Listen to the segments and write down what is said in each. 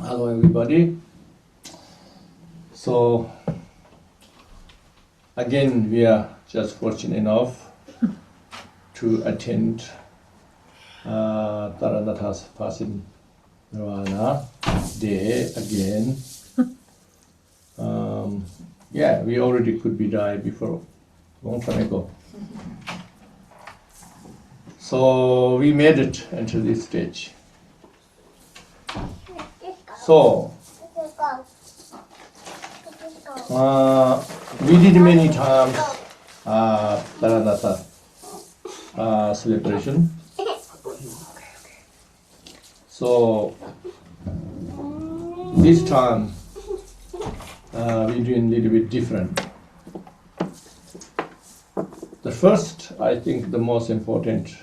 Hello everybody. So again we are just fortunate enough to attend Tāranātha's Parinirvana day again. Yeah, we already could be died before, long time ago. So we made it into this stage. So we did many times Tāranātha celebration. So this time we're doing a little bit different. The first, I think, the most important,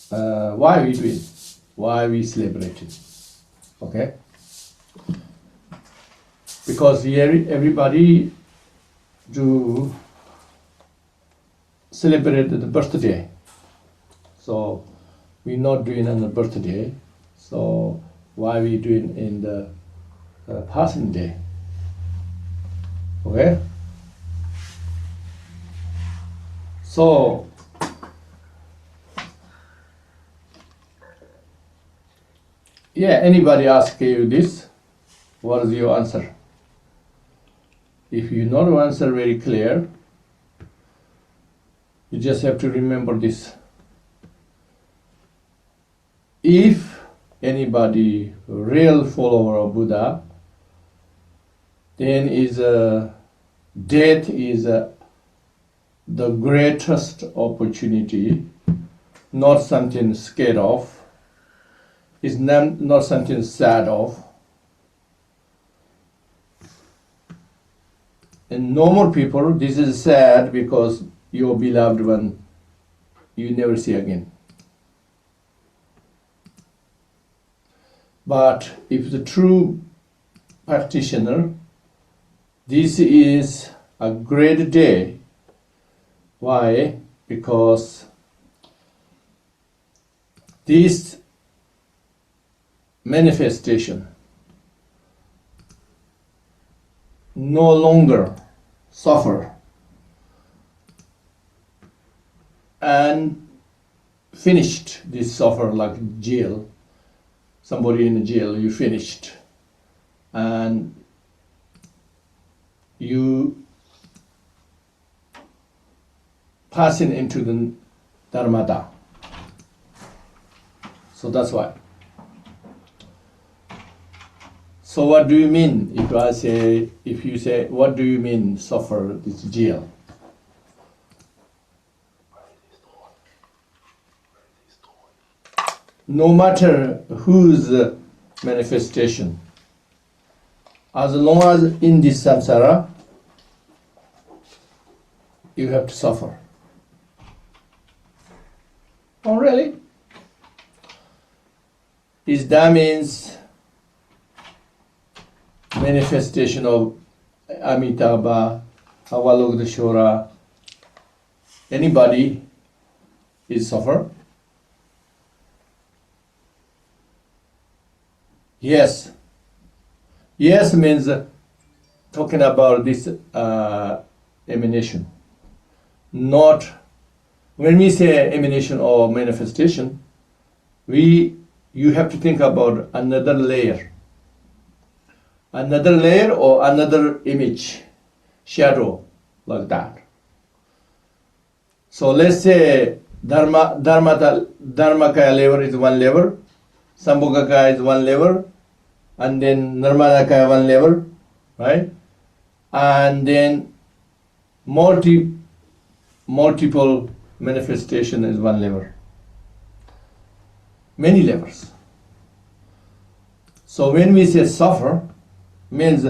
why we do it, why we celebrate it, okay? Because here everybody do celebrate the birthday, so we're not doing on the birthday. So why we doing in the passing day? Okay. So yeah, anybody ask you this, what is your answer? If you not answer very clear, you just have to remember this. If anybody real follower of Buddha, then is death is the greatest opportunity, not something scared of, is not something sad of. And normal people, this is sad because your beloved one you never see again. But if the true practitioner, this is a great day. Why? Because this manifestation no longer suffer and finished this suffer like jail. Somebody in the jail, you finished, and you passing into the Dharmata. So that's why. So what do you mean if you say, what do you mean suffer this jail? No matter whose manifestation, as long as in this samsara, you have to suffer. Oh really? That means manifestation of Amitabha, Avalokiteshvara, anybody is suffer? Yes. Yes means talking about this emanation. Not, when we say emanation or manifestation, you have to think about another layer. Another layer or another image, shadow, like that. So let's say Dharmakaya level is one level, Sambhogakaya is one level, and then Nirmanakaya one level, right? And then multiple manifestation is one level. Many levels. So when we say suffer, means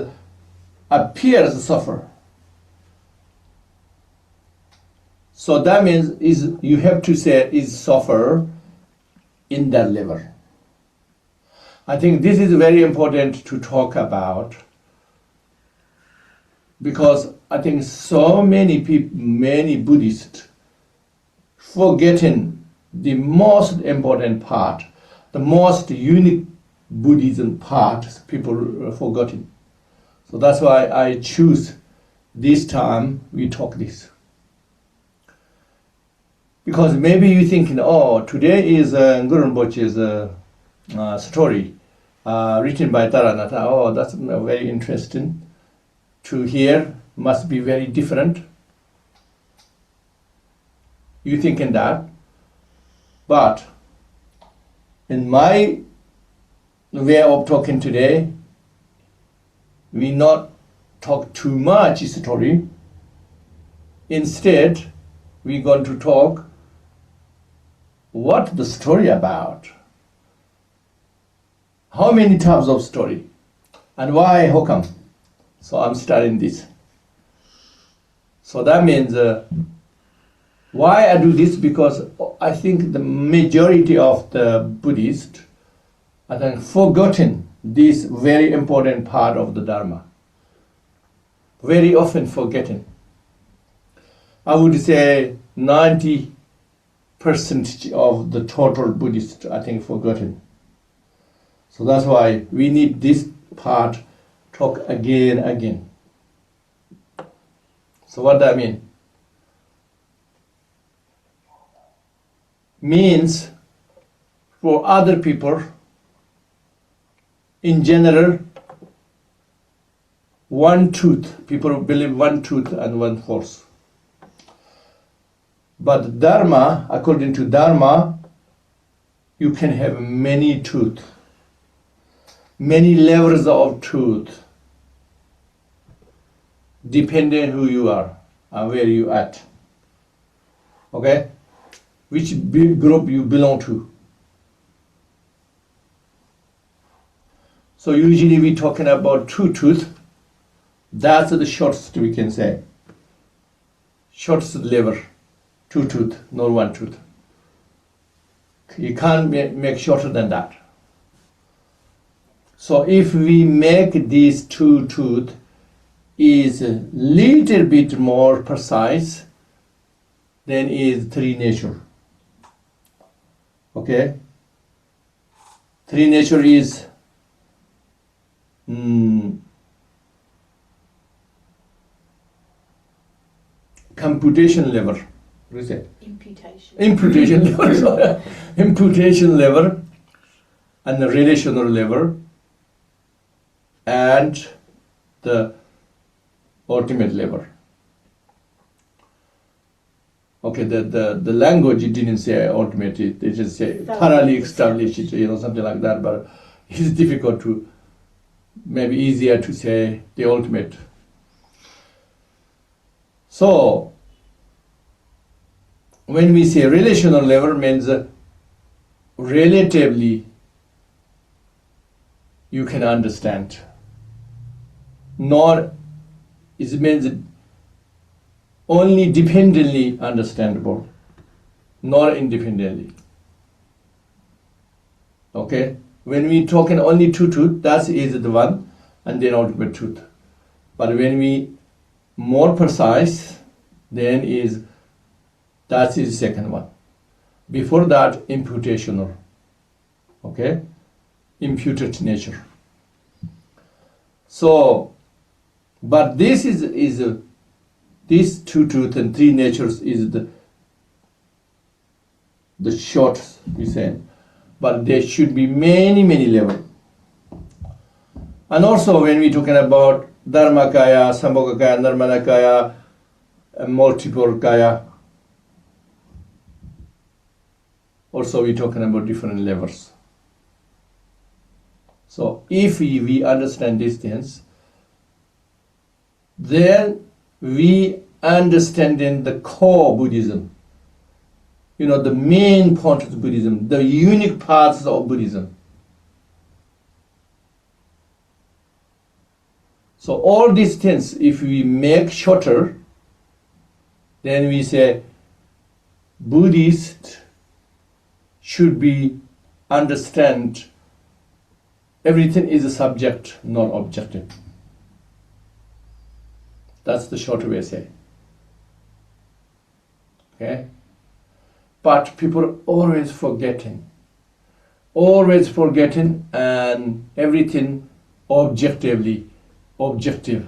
appears suffer. So that means you have to say is suffer in that level. I think this is very important to talk about, because I think so many people, many Buddhists, forgetting the most important part, the most unique Buddhism part people are forgetting. So that's why I choose this time we talk this. Because maybe you're thinking, oh, today is Guru Rinpoche's story written by Tāranātha. Oh, that's very interesting to hear. Must be very different. You thinking that. But in my way of talking today, we not talk too much story. Instead, we're going to talk what the story about. How many types of story? And why, how come? So I'm starting this. So that means, why I do this? Because I think the majority of the Buddhists are forgotten this very important part of the Dharma. Very often forgotten. I would say 90% of the total Buddhists, I think, forgotten. So that's why we need this part talk again. So what that mean? Means for other people, in general, one truth. People believe one truth and one force. But Dharma, according to Dharma, you can have many truth, many levels of truth, depending who you are and where you at. Okay? Which big group you belong to. So usually we're talking about two truth. That's the shortest we can say. Shortest level. Two truth, not one truth. You can't make shorter than that. So if we make these two truth is a little bit more precise, then is three nature. Okay? Three nature is computation level. What is it? Imputation level. Sorry. Imputation level and the relational level and the ultimate level. Okay, the language it didn't say ultimate, they just say thoroughly established, something like that, but it's difficult to, maybe easier to say the ultimate. So, when we say relational level means relatively you can understand. Nor it means only dependently understandable, not independently. Okay? When we talking only two truth, that is the one, and then ultimate truth. But when we more precise, then that is the second one. Before that, imputational. Okay? Imputed nature. So, but this is these two truth and three natures is the short, we say. But there should be many levels. And also when we're talking about Dharmakaya, Sambhogakaya, Nirmanakaya, multiple kaya, also we're talking about different levels. So if we understand these things, then we understanding the core Buddhism, the main point of Buddhism, the unique parts of Buddhism. So all these things, if we make shorter, then we say Buddhist should be understand everything is a subject, not objective. That's the short way to say. Okay? But people are always forgetting. always forgetting and everything objectively, objective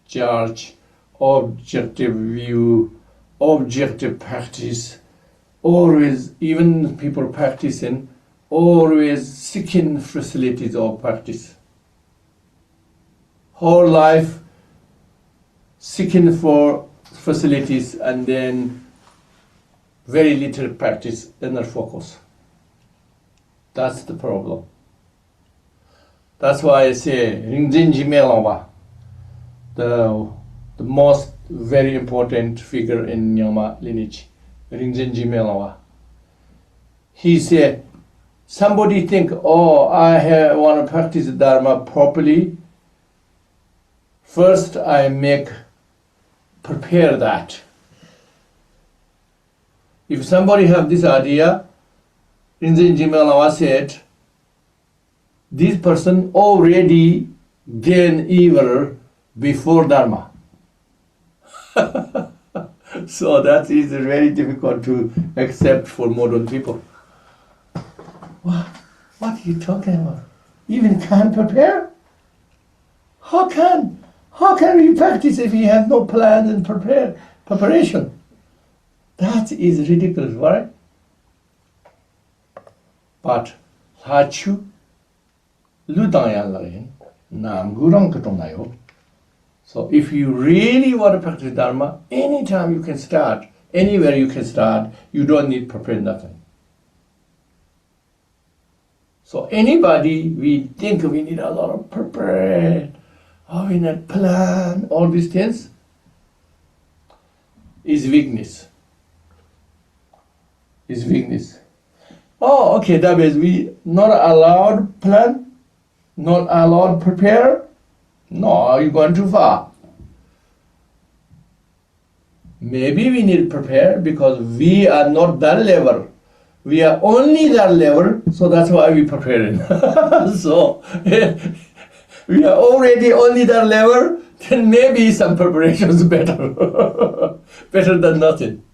judge, objective view, objective practice, always, even people practicing, always seeking facilities of practice. Whole life seeking for facilities and then very little practice, inner focus. That's the problem. That's why I say Rinzin Melava, the most very important figure in Nyama lineage, Rinzin Melava. He said, somebody think, oh, I want to practice Dharma properly. First, I prepare that. If somebody have this idea, Rinzin Melava said, this person already gained evil before Dharma. So that is very difficult to accept for modern people. What are you talking about? Even can't prepare? How can you practice if you have no plan and preparation? That is ridiculous, right? But Hachu So if you really want to practice Dharma, anytime you can start, anywhere you can start, you don't need to prepare nothing. So anybody, we think we need a lot of prepare, we need plan, all these things, is weakness. Is weakness. Oh, okay, that means we not allowed plan, not allowed prepare. No, you're going too far. Maybe we need to prepare because we are not that level. We are only that level, so that's why we preparing. So we are already only that level, then maybe some preparation is better. Better than nothing.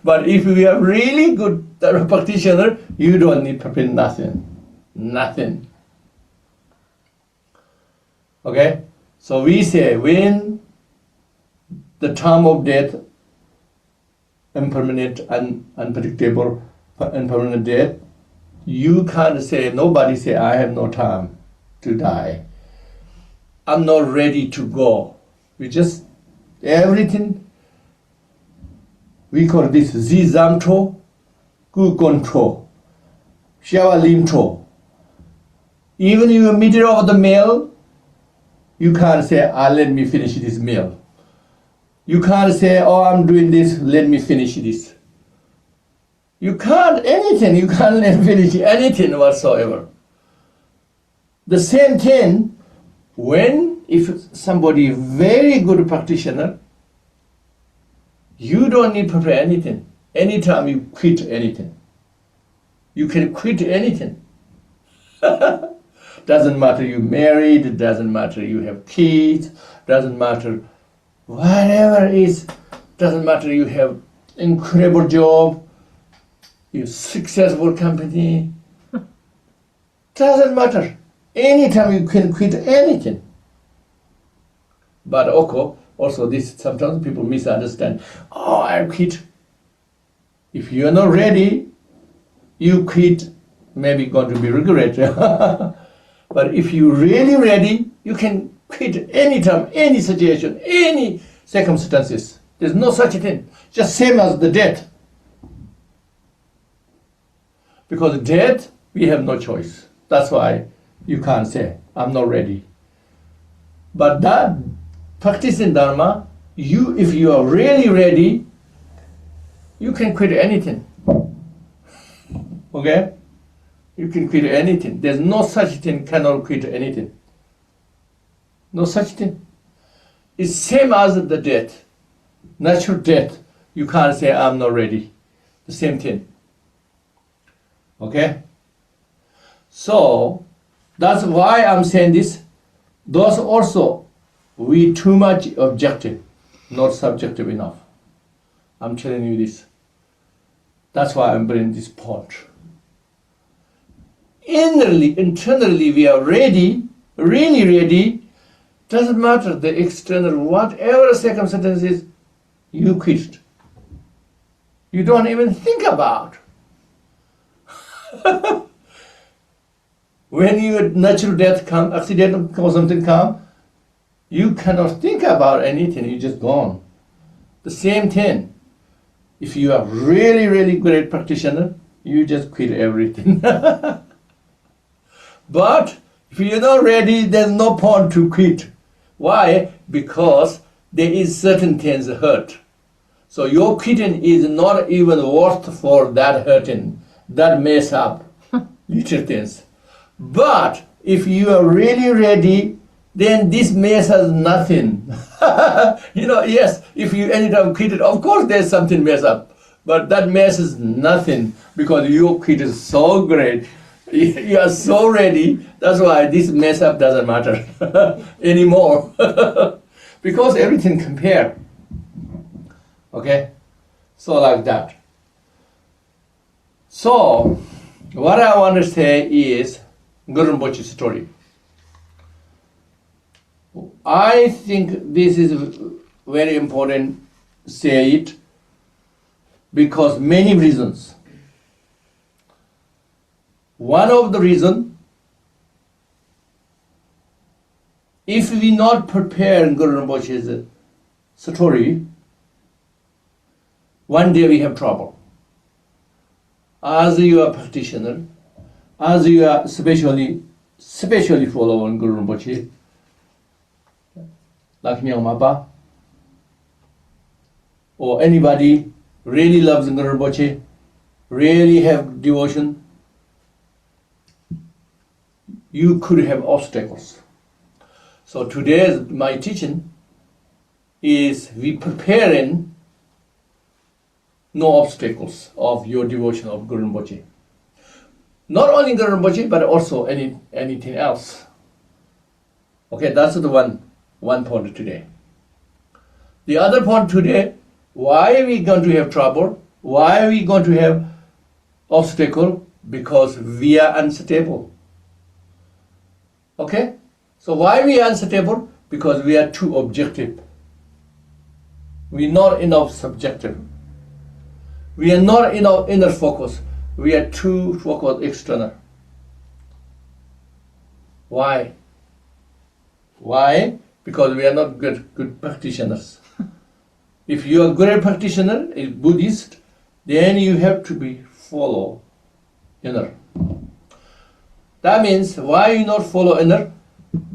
But if we are really good practitioner, you don't need to prepare nothing. Nothing. Okay? So we say when the time of death, impermanent and unpredictable, impermanent death, you can't say, nobody say, I have no time to die. I'm not ready to go. We just, everything, we call this Zizamto, Gukonto, Shavalimto. Even in the middle of the meal, you can't say, let me finish this meal. You can't say, oh, I'm doing this, let me finish this. You can't anything, you can't let finish anything whatsoever. The same thing, if somebody very good practitioner, you don't need to prepare anything. Anytime you quit anything. You can quit anything. Doesn't matter you married, doesn't matter you have kids, doesn't matter whatever it is, doesn't matter you have incredible job, you successful company, doesn't matter. Anytime you can quit anything. But also this sometimes people misunderstand. Oh, I quit. If you are not ready, you quit, maybe going to be regret. But if you're really ready, you can quit anytime, any situation, any circumstances. There's no such a thing. Just same as the death. Because death, we have no choice. That's why you can't say, I'm not ready. But that practicing Dharma, if you are really ready, you can quit anything. Okay? You can quit anything. There's no such thing, cannot quit anything. No such thing. It's same as the death. Natural death. You can't say, I'm not ready. The same thing. Okay? So, that's why I'm saying this. Those also, we too much objective, not subjective enough. I'm telling you this. That's why I'm bringing this point. innerly, internally we are ready, really ready, doesn't matter the external, whatever circumstances, you quit. You don't even think about. When your natural death comes, accident or something comes, you cannot think about anything, you just gone. The same thing. If you are really, really great practitioner, you just quit everything. But if you're not ready, there's no point to quit. Why? Because there is certain things hurt. So your quitting is not even worth for that hurting, that mess up, little things. But if you are really ready, then this mess has nothing. Yes, if you ended up quitting, of course there's something mess up, but that mess is nothing because your quit is so great. You are so ready, that's why this mess up doesn't matter anymore. Because everything compare. Okay? So like that. So, what I want to say is Guru Rinpoche's story. I think this is very important, say it, because many reasons. One of the reasons, if we not prepare Guru Rinpoche's story, one day we have trouble. As you are practitioner, as you are especially following Guru Rinpoche, like Nyang Mapa, or anybody really loves Guru Rinpoche, really have devotion, you could have obstacles. So today's my teaching is we preparing no obstacles of your devotion of Guru Rinpoche. Not only Guru Rinpoche, but also anything else. Okay, that's the one point today. The other point today, why are we going to have trouble? Why are we going to have obstacle? Because we are unstable. Okay? So why we are unstable? Because we are too objective. We are not enough subjective. We are not enough inner focus. We are too focused external. Why? Why? Because we are not good practitioners. If you are a great practitioner, a Buddhist, then you have to be follow inner. That means why you not follow inner?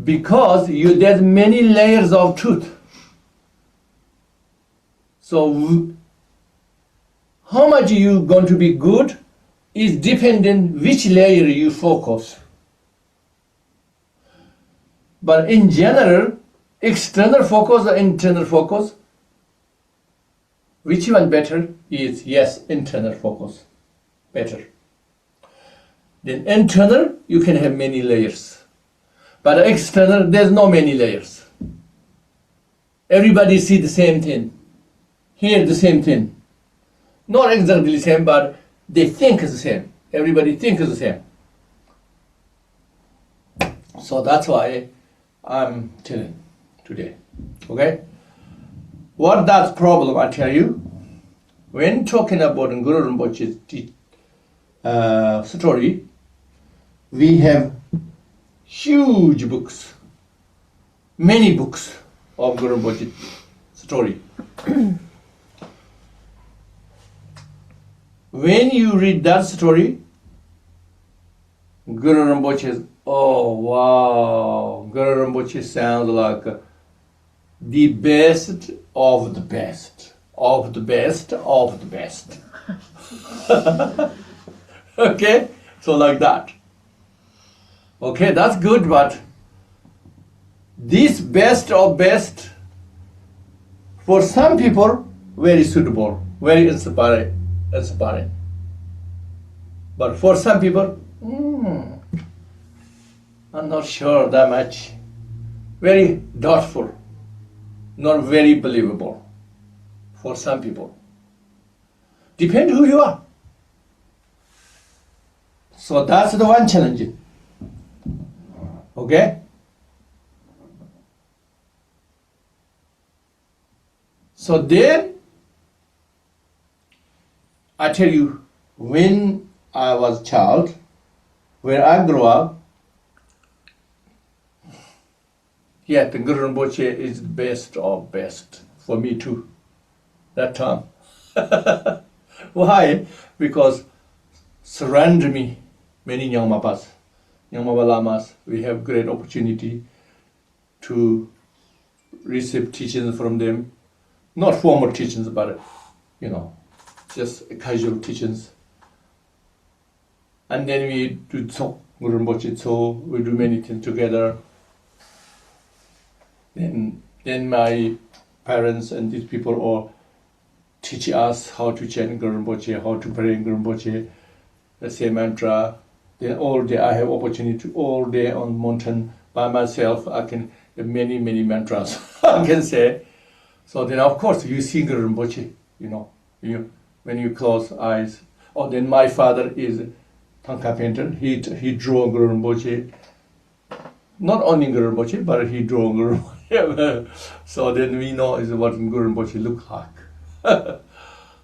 Because there's many layers of truth. So how much you going to be good is dependent which layer you focus. But in general, external focus or internal focus, which one better is, yes, internal focus, better. Then internal, you can have many layers. But external, there's no many layers. Everybody see the same thing, hear the same thing. Not exactly the same, but they think the same. Everybody thinks the same. So that's why I'm telling today. Okay? What that problem, I tell you, when talking about Guru Rinpoche's story, we have huge books, many books of Guru Rinpoche's story. When you read that story, Guru Rinpoche, oh wow, Guru Rinpoche sounds like the best of the best, of the best, of the best. Okay, so like that. Okay, that's good, but this best of best, for some people, very suitable, very inspiring. But for some people, I'm not sure that much. Very doubtful, not very believable for some people. Depends who you are. So that's the one challenge. Okay? So then, I tell you, when I was a child, where I grew up, yeah, the Guru Rinpoche is the best of best for me too, that time. Why? Because surrender me many Nyangmapas, Nyangmapa Lamas, we have great opportunity to receive teachings from them. Not formal teachings, but, just casual teachings. And then we do Tsok, Guru Rinpoche Tsok, we do many things together. Then my parents and these people all teach us how to chant Guru Rinpoche, how to pray in Guru Rinpoche, the same mantra. Then all day I have opportunity to all day on mountain by myself. I can have many mantras I can say. So then of course you see Guru Rinpoche, when you close eyes. Oh, then my father is Thangka painter. He drew Guru Rinpoche. Not only Guru Rinpoche, but he drew Guru Rinpoche. So then we know is what Guru Rinpoche look like.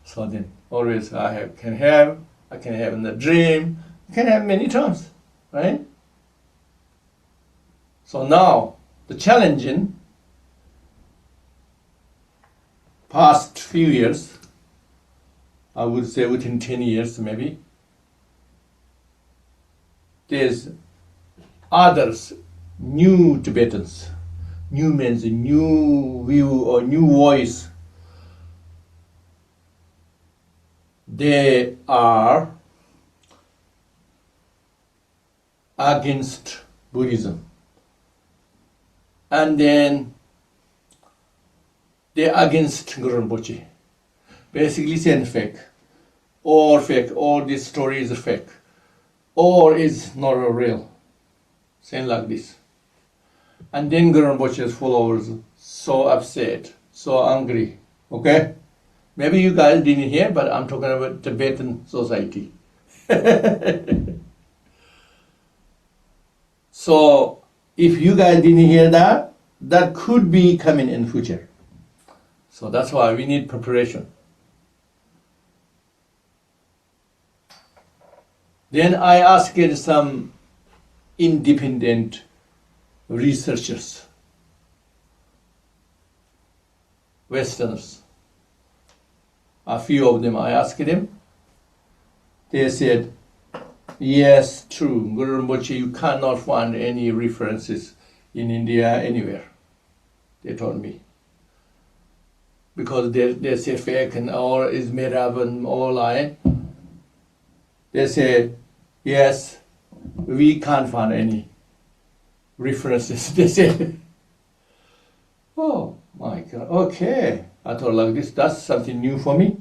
So then always I can have in the dream, can have many times, right? So now the challenge in past few years, I would say within 10 years maybe, there's others, new Tibetans, new means a new view or new voice. They are against Buddhism. And then they're against Guru Rinpoche. Basically saying fake, all this story is fake, or is not real. Saying like this. And then Guru Rinpoche's followers so upset, so angry. Okay? Maybe you guys didn't hear, but I'm talking about Tibetan society. So if you guys didn't hear that, that could be coming in future. So that's why we need preparation. Then I asked some independent researchers, Westerners. A few of them, I asked them. They said, yes, true, Guru Rinpoche, you cannot find any references in India anywhere. They told me. Because they say fake and all is made up and all lie. They say, yes, we can't find any references. They said, oh my God, okay. I thought like this, that's something new for me.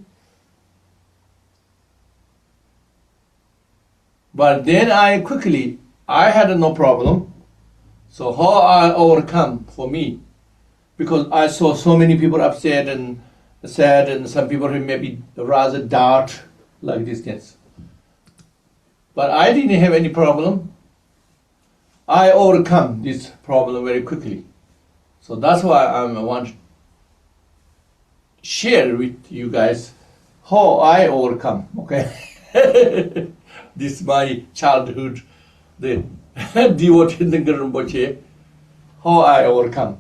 But then I had no problem. So how I overcome for me? Because I saw so many people upset and sad, and some people who maybe rather doubt like these things. But I didn't have any problem. I overcome this problem very quickly. So that's why I want to share with you guys how I overcome, okay? This is my childhood, the devotee in the Guru Rinpoche, how I overcome.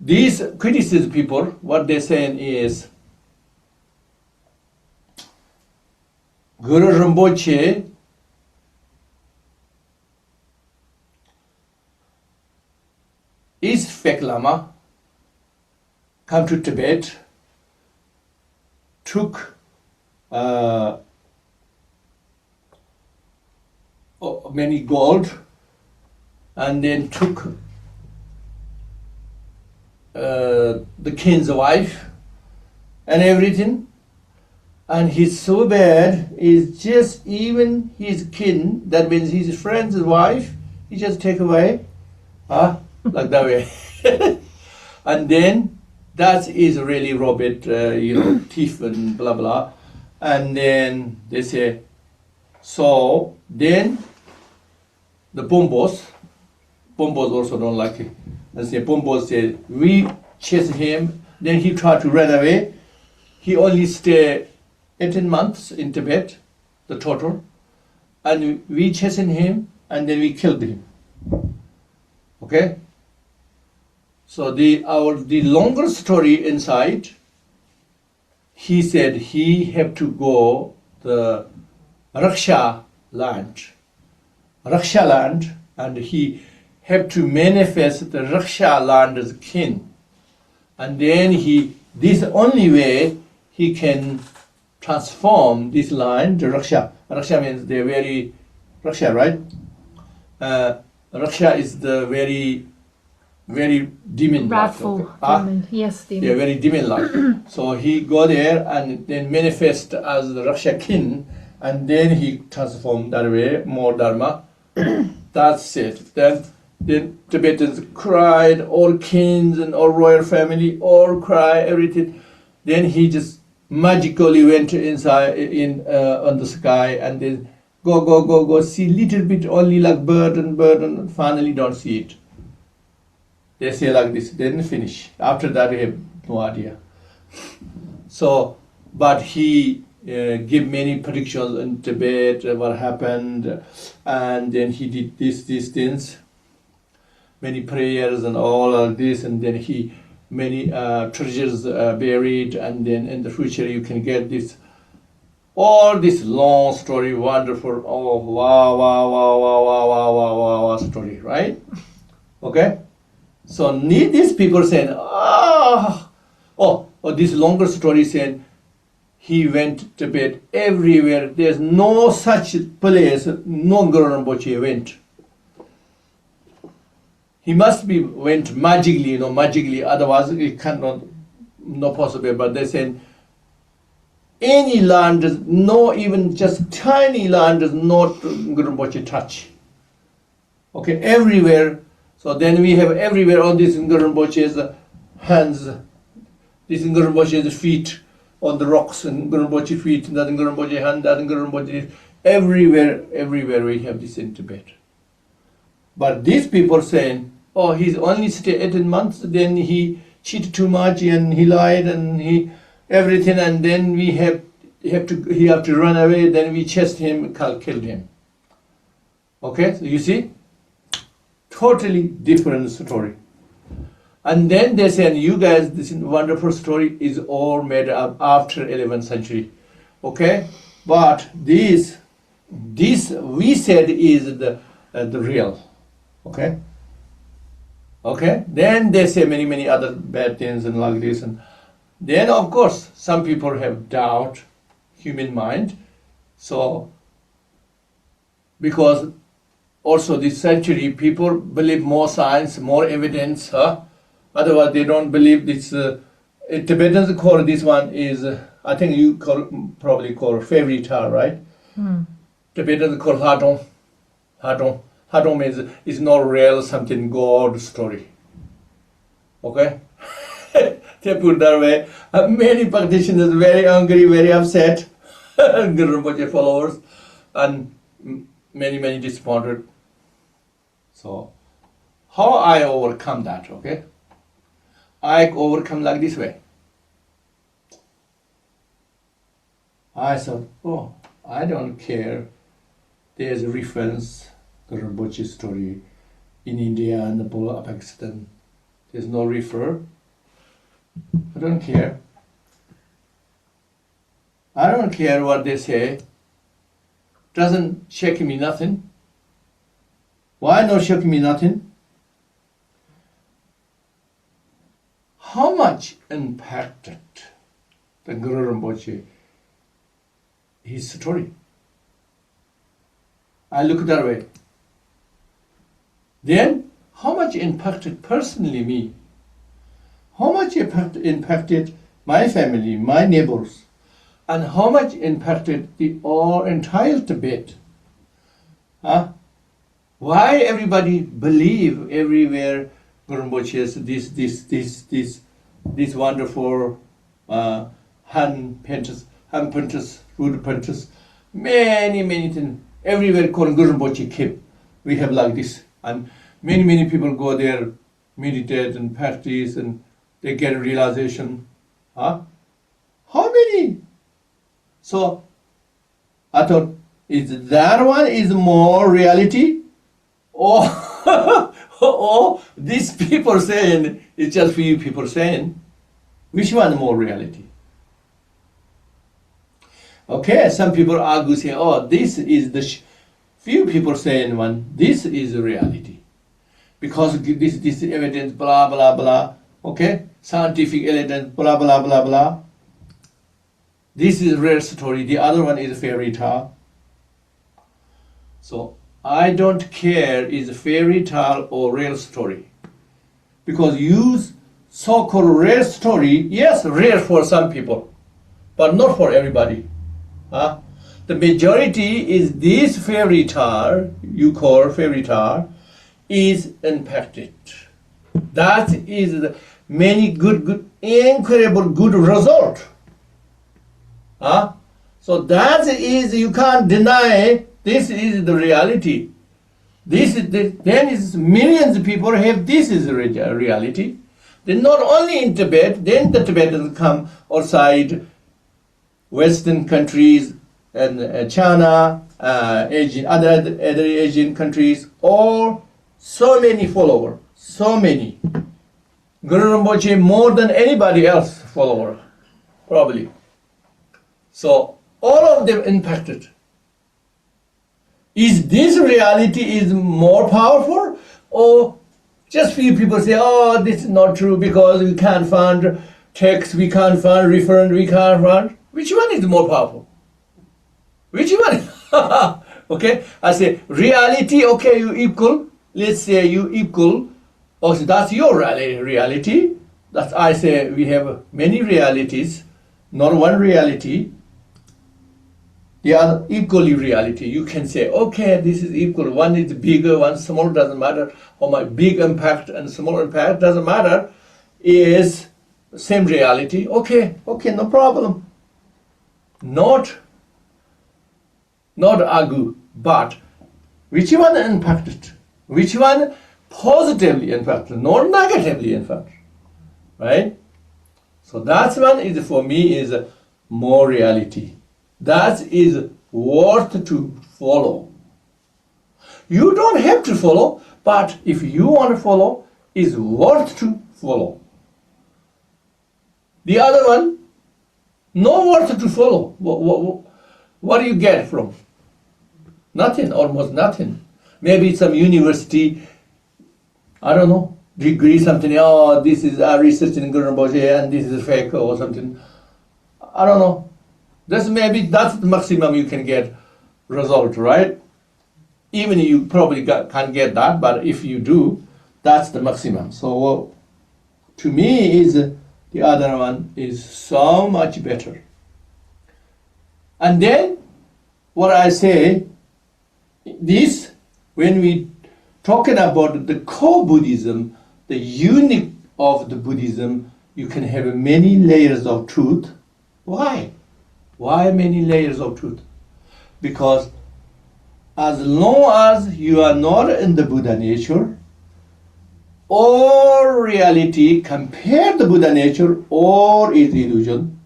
These criticism people, what they're saying is, Guru Rinpoche is fake Lama, come to Tibet, took many gold, and then took the king's wife and everything, and he's so bad, is just even his kin, that means his friend's wife, he just take away, like that way. And then that is really Robert, thief and blah blah. And then they say, so then the Bombos also don't like it. And say, Bombos said, we chase him, then he tried to run away. He only stayed 18 months in Tibet, the total. And we chasing him, and then we killed him. Okay? So the longer story inside, he said he had to go the Raksha land, and he had to manifest the Raksha land as king. And then this only way he can transform this land to Raksha. Raksha means they're very, Raksha, right? Raksha is the very demon. Wrathful demon. Yes, demon. Yeah, very demon-like. So he go there and then manifest as the Raksha king, and then he transformed that way, more Dharma. That's it. Then Tibetans cried, all kings and all royal family, all cry, everything. Then he just magically went inside on the sky, and then go, see little bit only like bird, and finally don't see it. They say like this, then finish. After that, we have no idea. So, but he give many predictions in Tibet, what happened, and then he did these things, many prayers and all of this, and then he many treasures buried, and then in the future you can get this, all this long story, wonderful, oh wow story, right? Okay? So these people saying, this longer story saying, he went to Tibet everywhere. There's no such place, no Guru Rinpoche went. He must be went magically, otherwise it cannot, not possible. But they said, any land, no even just tiny land does not Guru Rinpoche touch. Okay, everywhere. So then we have everywhere on this Guru Rinpoche's hands, this Guru Rinpoche's feet on the rocks, and Guru Rinpoche feet, that Guru Rinpoche hand, that Guru Rinpoche, everywhere we have this in Tibet. But these people saying, oh, he's only stayed 18 months, then he cheated too much and he lied and he everything, and then he have to run away, then we chased him, killed him. Okay, so you see? Totally different story. And then they said, you guys, this wonderful story is all made up after 11th century. Okay? But this we said is the real. Okay? Okay? Then they say many other bad things and like this. And then, of course, some people have doubt human mind. So, because also this century, people believe more science, more evidence, otherwise they don't believe this. Tibetans call this one is, I think you probably call fairy tale, right? Tibetans call Hadong. Hadong means it's not real, something God story. Okay? They put that way. Many practitioners very angry, very upset, Guru Rinpoche followers, and many disappointed. So, how I overcome that, okay? I overcome like this way. I thought, I don't care. There's a reference, Guru Rinpoche story in India and Nepal, Pakistan. There's no refer. I don't care. I don't care what they say. Doesn't shake me nothing. Why not shake me nothing? How much impacted the Guru Rinpoche, his story? I look that way. Then, how much impacted personally me? How much impacted my family, my neighbors? And how much impacted the entire Tibet? Why everybody believe everywhere Guru Rinpoche has this these wonderful hand painters, wood painters, many things. Everywhere called Guru Rinpoche keep. We have like this. And many people go there, meditate and practice, and they get a realization. Huh? How many? So I thought, is that one is more reality? Or, or these people saying, it's just few people saying, which one more reality? Okay, some people argue, say, oh, this is the few people saying one, this is reality. Because this evidence, blah, blah, blah, okay? Scientific evidence, blah, blah, blah, blah. This is real story, the other one is fairy tale. So, I don't care is fairy tale or real story. Because use so-called real story, yes, rare for some people, but not for everybody. Huh? The majority is this fairy tale, you call fairy tale, is impacted. That is the many good, incredible good result. Huh? So that is, you can't deny, this is the reality. Then is millions of people have this is reality. Then not only in Tibet, then the Tibetans come outside Western countries and China, Asian, other Asian countries, all so many followers, so many. Guru Rinpoche more than anybody else follower, probably. So all of them impacted. Is this reality is more powerful, or just few people say, oh, this is not true because we can't find text, we can't find reference, we can't find. Which one is more powerful? Which one? Okay, I say reality, okay, you equal. Let's say you equal. Oh, so that's your reality. That's I say we have many realities, not one reality. They are equally reality. You can say, okay, this is equal. One is bigger, one smaller, doesn't matter. Or my big impact and small impact doesn't matter. Is same reality. Okay, no problem. Not argue, but which one impacted? Which one positively impacted, not negatively impacted, right? So that one is for me is more reality. That is worth to follow. You don't have to follow, but if you want to follow, is worth to follow. The other one, no worth to follow. What do you get from? Nothing, almost nothing. Maybe some university, I don't know, degree something, oh, this is our research in Guru Rinpoche and this is fake or something. I don't know. That's the maximum you can get result, right? Even you probably can't get that, but if you do, that's the maximum. So to me is the other one is so much better. And then what I say, this, when we talking about the core Buddhism, the unique of the Buddhism, you can have many layers of truth. Why? Why many layers of truth? Because as long as you are not in the Buddha nature, all reality compare the Buddha nature, all is illusion,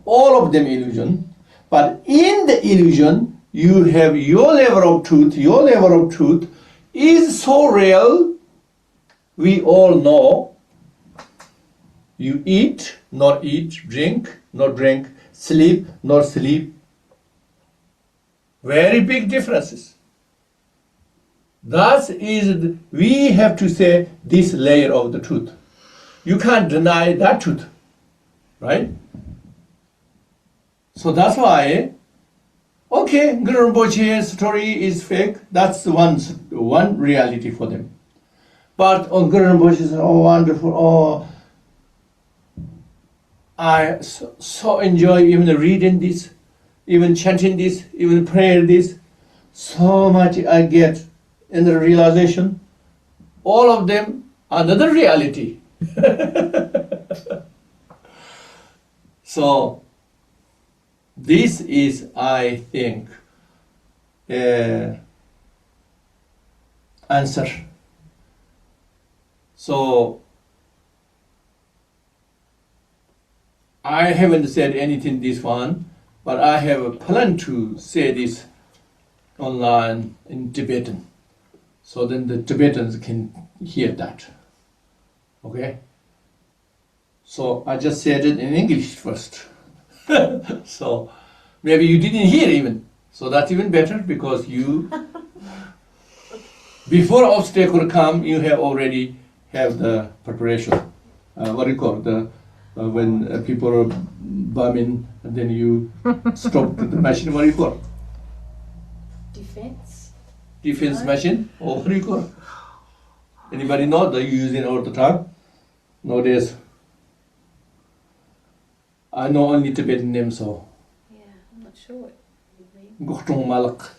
all of them illusion. But in the illusion, you have your level of truth. Your level of truth is so real, we all know. You eat, not eat, drink, not drink, sleep, not sleep. Very big differences. That is, we have to say this layer of the truth. You can't deny that truth, right? So that's why, okay, Guru Rinpoche's story is fake. That's one reality for them. But on Guru Rinpoche says, oh, wonderful, oh, I so enjoy even reading this, even chanting this, even praying this. So much I get in the realization. All of them, another reality. So this is, I think, answer. So I haven't said anything this one, but I have a plan to say this online in Tibetan. So then the Tibetans can hear that. Okay? So I just said it in English first. So maybe you didn't hear even. So that's even better because you, before obstacle come, you have already have the preparation. What do you call it? When people are bombing and then you stop the machine, what do you call it? Defense machine? Or what do you call it? Anybody know that you use it all the time? Nowadays. I know only Tibetan names, so. Yeah, I'm not sure what you mean. Goktung Malak.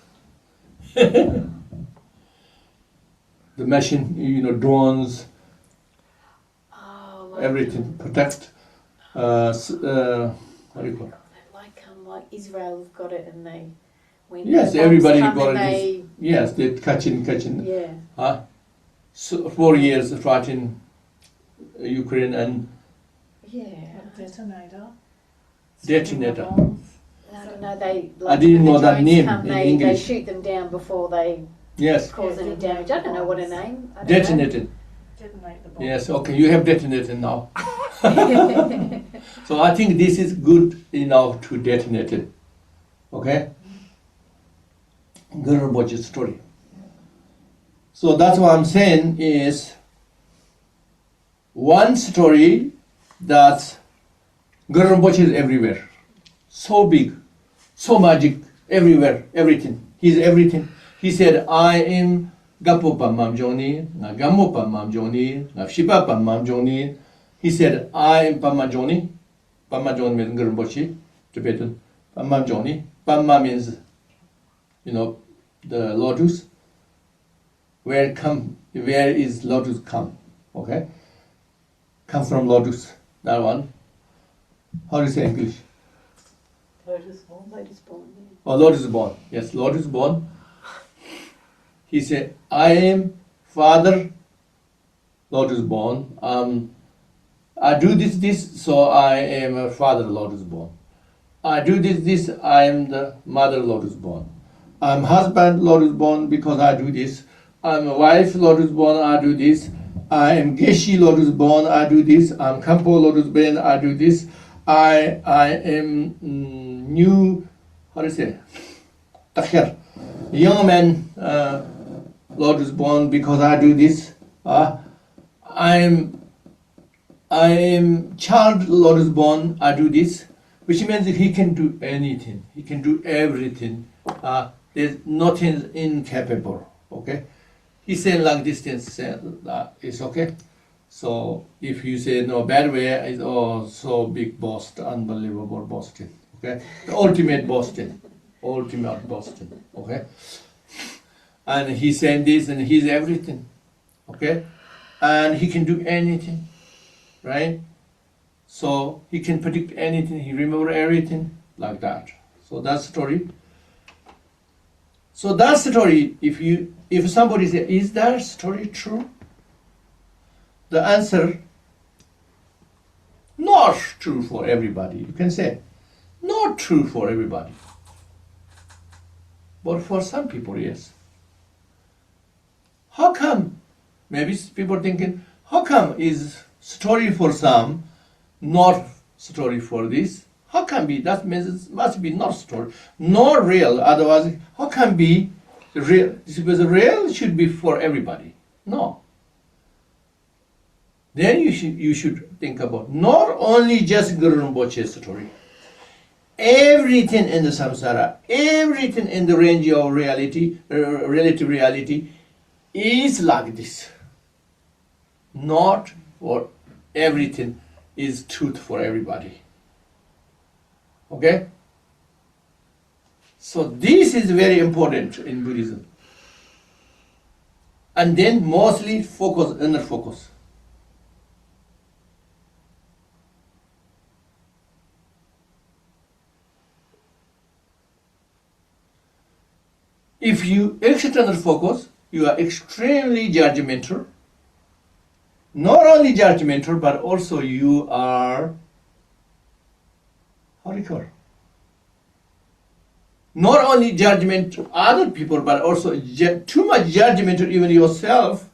The machine, you know, drones, Oh, like, everything, protect. What do you call it? like Israel have got it, and they when Yes, the bombs everybody come got and it. they Yes, they're catching. yeah. So 4 years fighting Ukraine and Yeah. Detonator. detonator. I don't know, they I didn't when the know that drones name come, in they English. shoot them down before they Yes, cause any damage. I don't know what a name. I don't detonated. Detonate the bomb. Yes, okay, you have detonated now. So I think this is good enough to detonate it. Okay? Guru Rinpoche's story. So that's what I'm saying is one story that Guru Rinpoche is everywhere. So big, so magic, everywhere, everything. He's everything. He said, I am Gapo Pamam Joni, Nagamo Pamam Joni, Nafshipa Pamam Joni. He said, I am Pamma Joni. Pamma Joni means Guru Rinpoche, Tibetan. Pamam Joni. Pamma means, you know, the lotus. Where is lotus come? Okay? Come from lotus. That one. How do you say English? Lotus born. Yeah. Oh, lotus born. Yes, lotus born. He said, I am father lotus born. I do this, so I am a father lotus born. I do this, I am the mother lotus born. I'm husband lotus born because I do this. I'm a wife lotus born, I do this. I am Geshe lotus born, I do this. I'm Kampo lotus born, I do this. I am new, how do you say? Takhir. Young man lotus born because I do this. I am child lotus born, I do this. Which means he can do anything. He can do everything. There's nothing incapable. Okay? He said like this thing, it's okay. So if you say no bad way, it's so big Boston, unbelievable Boston. Okay? The ultimate Boston. Ultimate Boston. Okay? And he's saying this and he's everything. Okay? And he can do anything. Right? So he can predict anything, he remember everything like that. So that's story. So that story, if somebody says, is that story true? The answer, not true for everybody. You can say, not true for everybody. But for some people, yes. How come? Maybe people thinking, how come is story for some, not story for this? How can be? That means it must be not story, not real. Otherwise, how can be real? Because real should be for everybody. No. Then you should think about not only just Guru Rinpoche's story. Everything in the samsara, everything in the range of reality, relative reality, is like this. Not for everything is truth for everybody. Okay? So this is very important in Buddhism. And then mostly focus, inner focus. If you external focus, you are extremely judgmental. Not only judgmental, but also you are, how do you call it? Not only judgment other people, but also too much judgment even yourself,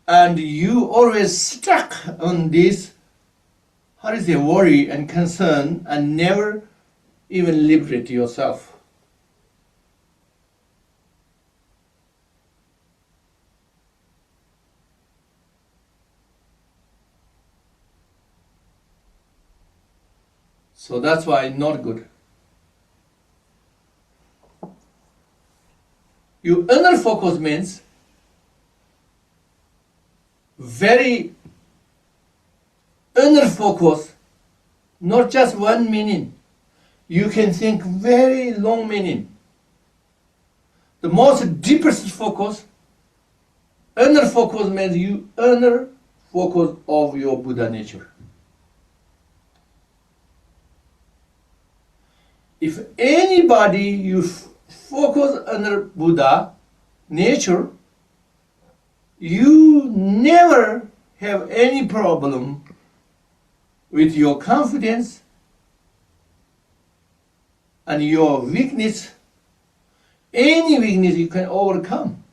and you always stuck on this, how do you say, worry and concern, and never even liberate yourself. So that's why not good. Your inner focus means very inner focus, not just one meaning. You can think very long meaning. The most deepest focus, inner focus means you inner focus of your Buddha nature. If anybody you focus under Buddha nature, you never have any problem with your confidence and your weakness. Any weakness you can overcome.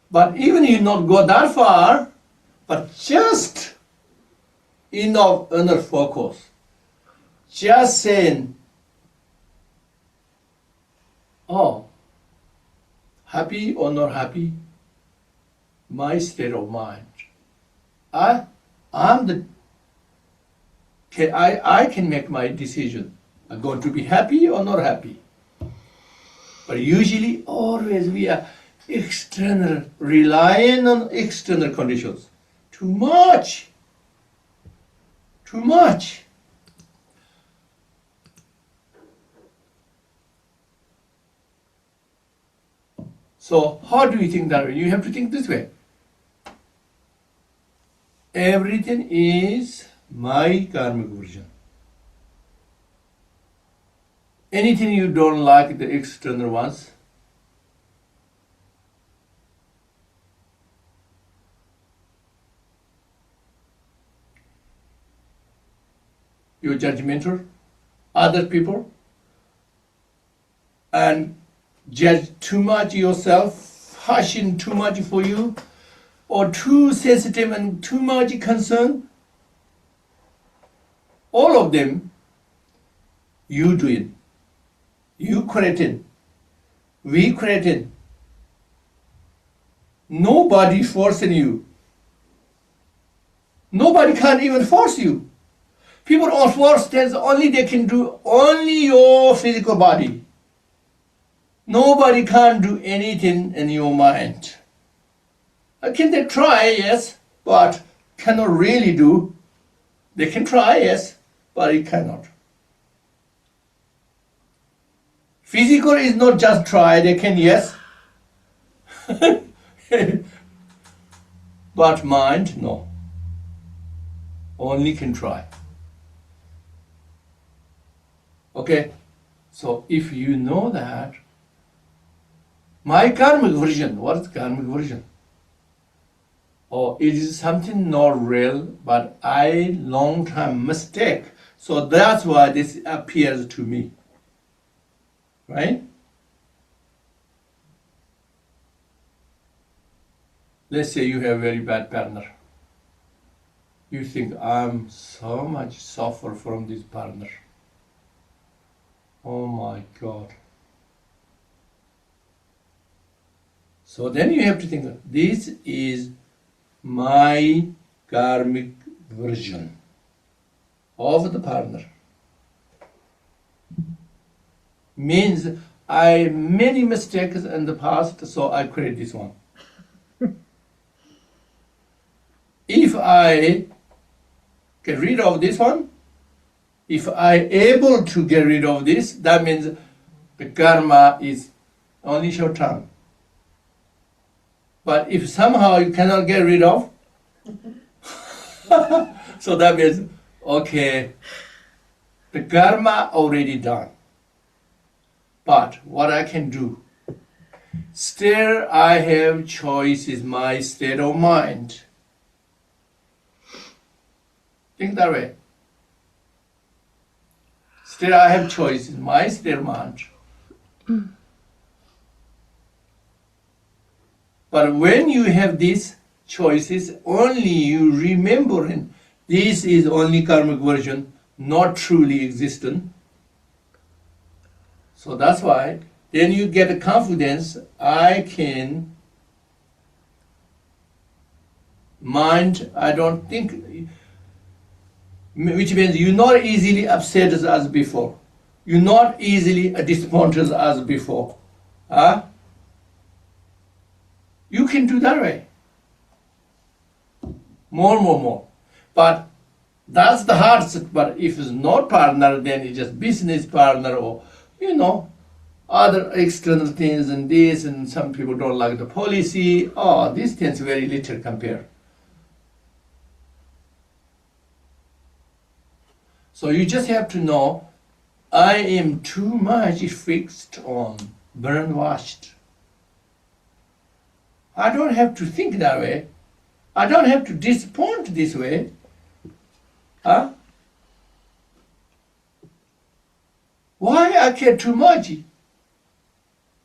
But even you not go that far, but just enough inner focus. Just saying, oh, happy or not happy, my state of mind. I can make my decision. I'm going to be happy or not happy. But usually, always we are external, relying on external conditions. Too much. So how do you think that way? You have to think this way. Everything is my karmic version. Anything you don't like, the external ones, you're judgmental, other people, and judge too much yourself, hushing too much for you, or too sensitive and too much concern. All of them, you doing, you creating, we creating. Nobody forcing you. Nobody can even force you. People are forced, only they can do only your physical body. Nobody can do anything in your mind. Can they try? Yes, but cannot really do. They can try, yes, but it cannot. Physical is not just try, they can, yes. But mind, no. Only can try. Okay, so if you know that, my karmic version, what is karmic version? Oh, it is something not real, but I long time mistake. So that's why this appears to me. Right? Let's say you have a very bad partner. You think, I'm so much suffer from this partner. Oh my God. So then you have to think, this is my karmic version of the partner. Means I many mistakes in the past, so I create this one. If I get rid of this one, if I able to get rid of this, that means the karma is only short term. But if somehow you cannot get rid of, so that means, okay, the karma already done. But what I can do, still I have choice is my state of mind. Think that way. Still I have choice in my state of mind. But when you have these choices, only you remembering this is only karmic version, not truly existent. So that's why then you get a confidence, I can mind, I don't think, which means you're not easily upset as before. You're not easily disappointed as before. Huh? You can do that way. More. But that's the hardest. But if it's not partner, then it's just business partner or, other external things and this, and some people don't like the policy. Oh, these things very little compared. So you just have to know, I am too much fixed on brainwashed. I don't have to think that way. I don't have to disappoint this way. Huh? Why I care too much?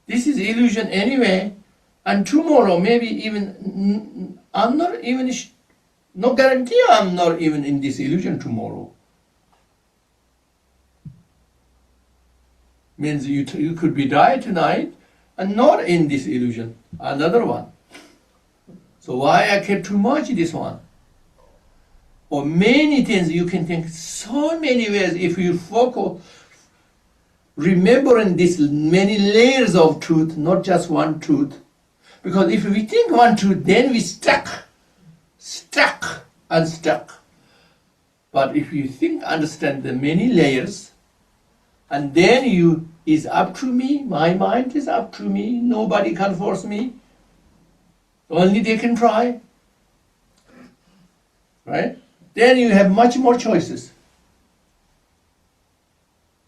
This is illusion anyway. And tomorrow, maybe even, I'm not even, no guarantee I'm not even in this illusion tomorrow. Means you could be die tonight and not in this illusion. Another one. So why I care too much this one? Or many things you can think so many ways if you focus, remembering these many layers of truth, not just one truth. Because if we think one truth, then we stuck. But if you think, understand the many layers, and then you is up to me, my mind is up to me, nobody can force me. Only they can try. Right? Then you have much more choices.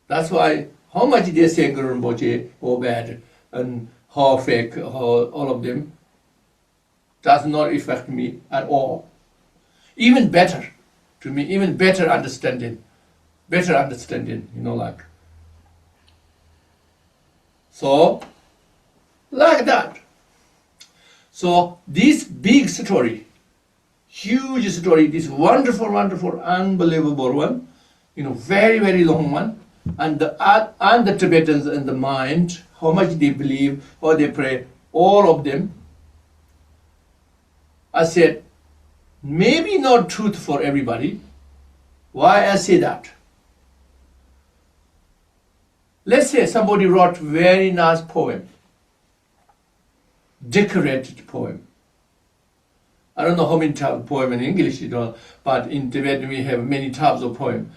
That's why how much they say Guru Rinpoche or bad and how fake, how all of them does not affect me at all. Even better to me, even better understanding, like. So, like that. So, this big story, huge story, this wonderful, unbelievable one, very, very long one, and the Tibetans and the mind, how much they believe, how they pray, all of them. I said, maybe not truth for everybody. Why I say that? Let's say somebody wrote very nice poem, decorated poem. I don't know how many types of poem in English, but in Tibet we have many types of poem.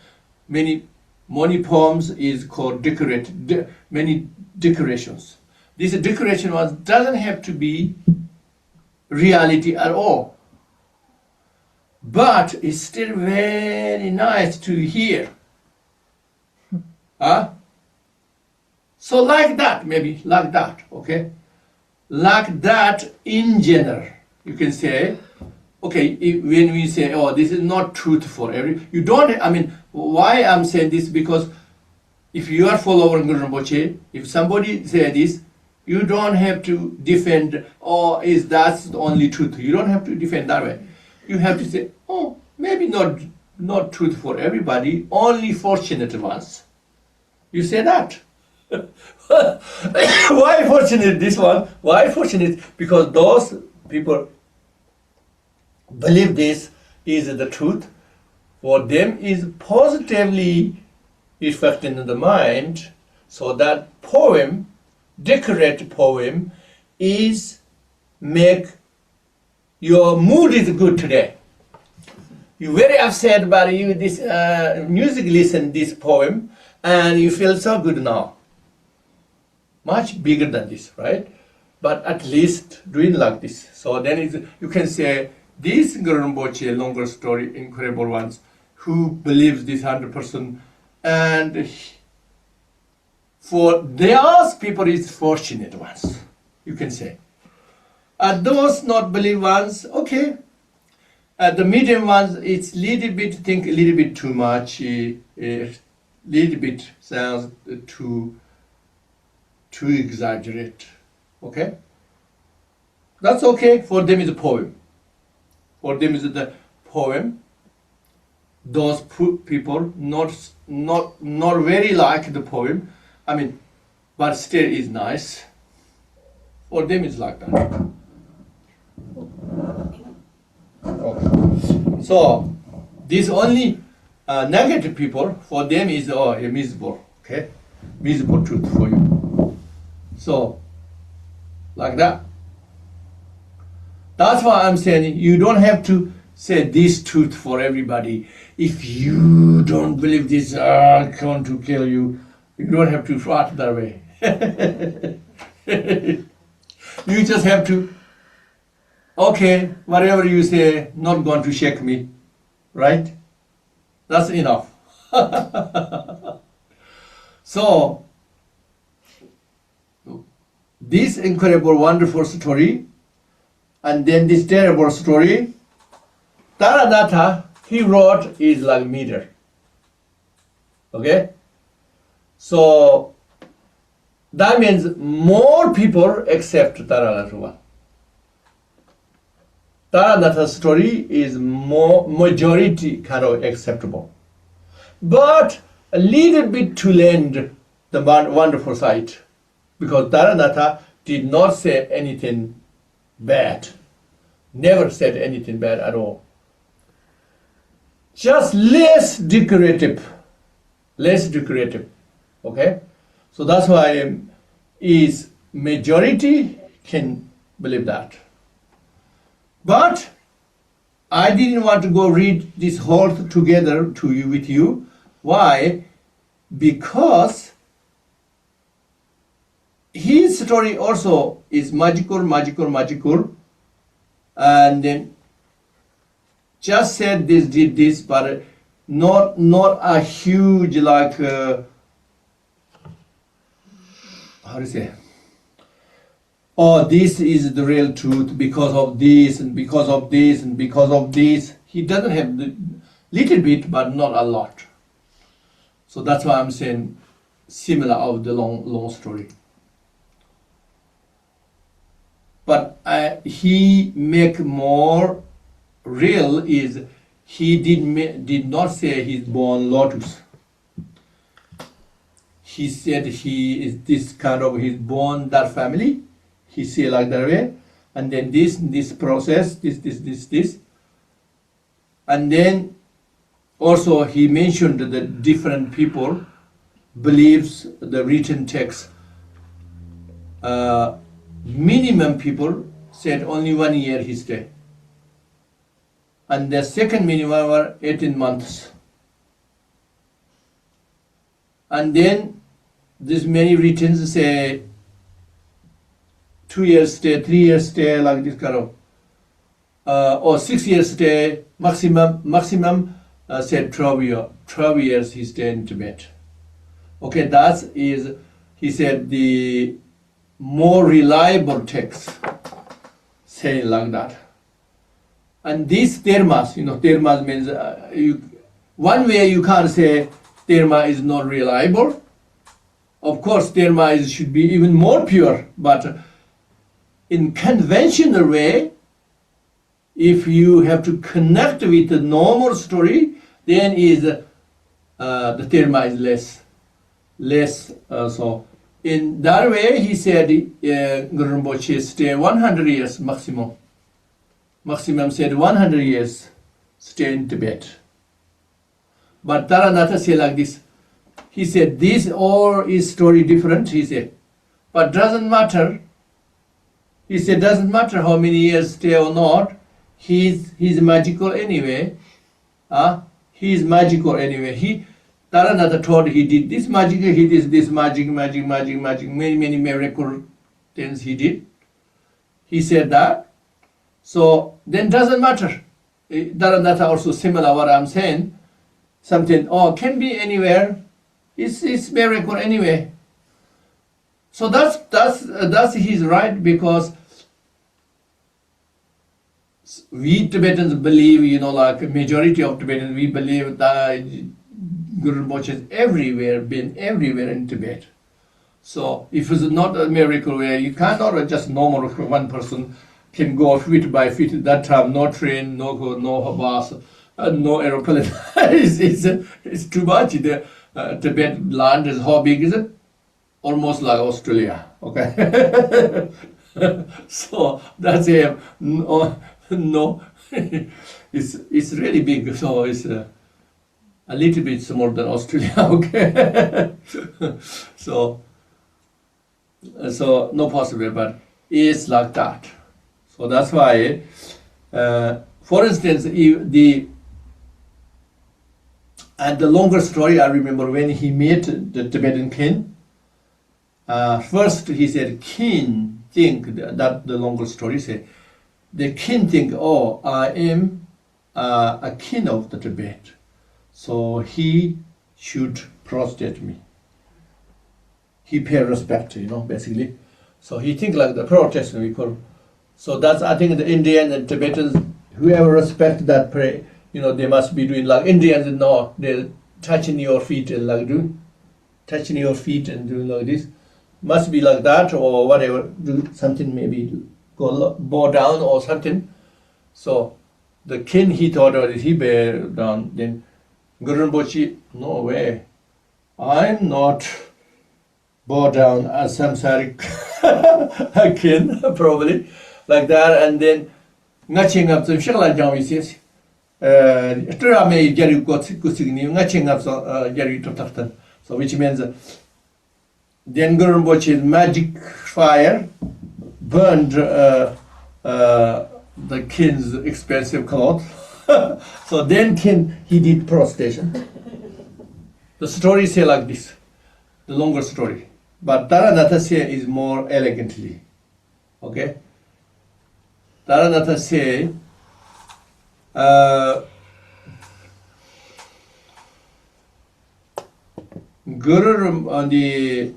Many poems is called decorated, many decorations. This decoration doesn't have to be reality at all, but it's still very nice to hear. So like that, maybe like that, okay? Like that in general, you can say, okay, when we say, oh, this is not truth for you don't, why I'm saying this, because if you are following Guru Rinpoche, if somebody say this, you don't have to defend, is that the only truth? You don't have to defend that way. You have to say, oh, maybe not truth for everybody, only fortunate ones. You say that. Why fortunate this one? Why fortunate? Because those people believe this is the truth. For them is positively affecting the mind. So that poem, decorated poem, is make your mood is good today. You're very upset, but you this music listen this poem, and you feel so good now. Much bigger than this, right? But at least doing like this. So then you can say this Guru Rinpoche, longer story, incredible ones, who believes this 100%, and For those people is fortunate ones, you can say. And those not believe ones, okay. The medium ones, it's little bit, think a little bit too much, little bit sounds too exaggerate, okay? That's okay, for them is a poem. For them is the poem. Those people not very like the poem, I mean, but still is nice. For them it's like that. Okay. So these only negative people, for them is miserable, okay? Miserable truth for you. So, like that. That's why I'm saying you don't have to say this truth for everybody. If you don't believe this, I'm going to kill you. You don't have to fight that way. You just have to, okay, whatever you say, not going to shake me, right? That's enough. So, this incredible, wonderful story, and then this terrible story, Tāranātha, he wrote is like meter. Okay? So, that means more people accept Tāranātha one. Tāranātha's story is more majority kind of acceptable. But a little bit to lend the wonderful side. Because Tāranātha did not say anything bad. Never said anything bad at all. Just less decorative. Less decorative. Okay? So that's why is majority can believe that. But I didn't want to go read this whole together to you with you. Why? Because his story also is magical, and then just said this, did this, but not a huge like how to say? Oh, this is the real truth because of this and because of this and because of this. He doesn't have the little bit, but not a lot. So that's why I'm saying similar of the long story. But he make more real is he did not say he's born lotus. He said he is this kind of, he's born that family. He say like that way, and then this process, this, and then also he mentioned that the different people believes the written text. Minimum people said only 1 year he stay, and the second minimum were 18 months, and then this many written say 2 years stay, 3 years stay, like this kind of, or 6 years stay, maximum said 12 years he stayed in Tibet. Okay, that is, he said, the more reliable text, saying like that. And these termas, termas means, one way you can't say terma is not reliable. Of course, terma should be even more pure, but in conventional way, if you have to connect with the normal story, then is the terma is less. So in that way, he said Guru Rinpoche stay 100 years maximum. Maximum said 100 years stay in Tibet. But Tāranātha said like this. He said this all is story different. He said, but doesn't matter. He said, doesn't matter how many years stay or not, he's magical anyway. He's magical anyway. Tāranātha told he did this magic, he did this magic, many miracle things he did. He said that. So then doesn't matter. Tāranātha also similar what I'm saying. Something, can be anywhere. It's miracle anyway. So that's he's right, because we Tibetans believe, like a majority of Tibetans, we believe that Guru Rinpoche is everywhere, been everywhere in Tibet. So if it's not a miracle where you cannot just normal one person can go feet by feet at that time, no train, no bus, no aeroplane. it's too much. The Tibet land is, how big is it? Almost like Australia. Okay. So that's a no. It's really big. So it's a little bit smaller than Australia. Okay. So no possible, but it's like that. So that's why, for instance, and the longer story, I remember when he met the Tibetan king. First he said, king think that the longer story say, the king think, oh, I am a king of the Tibet, so he should prostrate me. He pay respect, basically. So he think like the protection we call. So that's, I think, the Indian and Tibetans, whoever respect that pray, they must be doing like Indians. No, they're touching your feet and like touching your feet and doing like this. Must be like that or whatever. Do something, maybe go bow down or something. So the king, he thought about it, he bow down. Then Guru Rinpoche, no way, I'm not bow down as samsaric king, probably like that. And then ngaching up some shakla jami says, so which means then Guru Rinpoche's magic fire burned the king's expensive cloth. So then king, he did prostration. The story say like this, the longer story. But Tāranātha say is more elegantly. Okay? Tāranātha say, Guru on the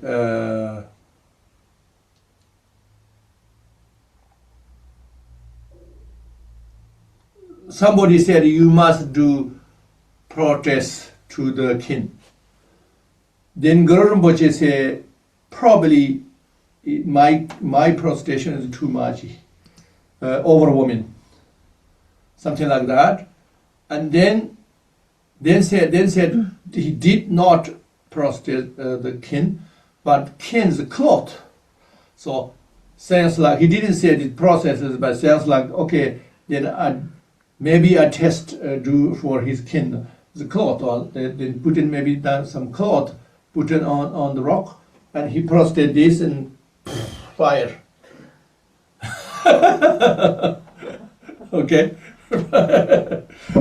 somebody said you must do protest to the king. Then Guru Rinpoche say, probably my prostration is too much, overwhelming, something like that. And then said he did not prostrate the king, but king's cloth. So sounds like he didn't say the processes, but sounds like, okay, then maybe a test do for his king the cloth, or then put in maybe some cloth, put it on the rock, and he prostrate this and fire. Okay.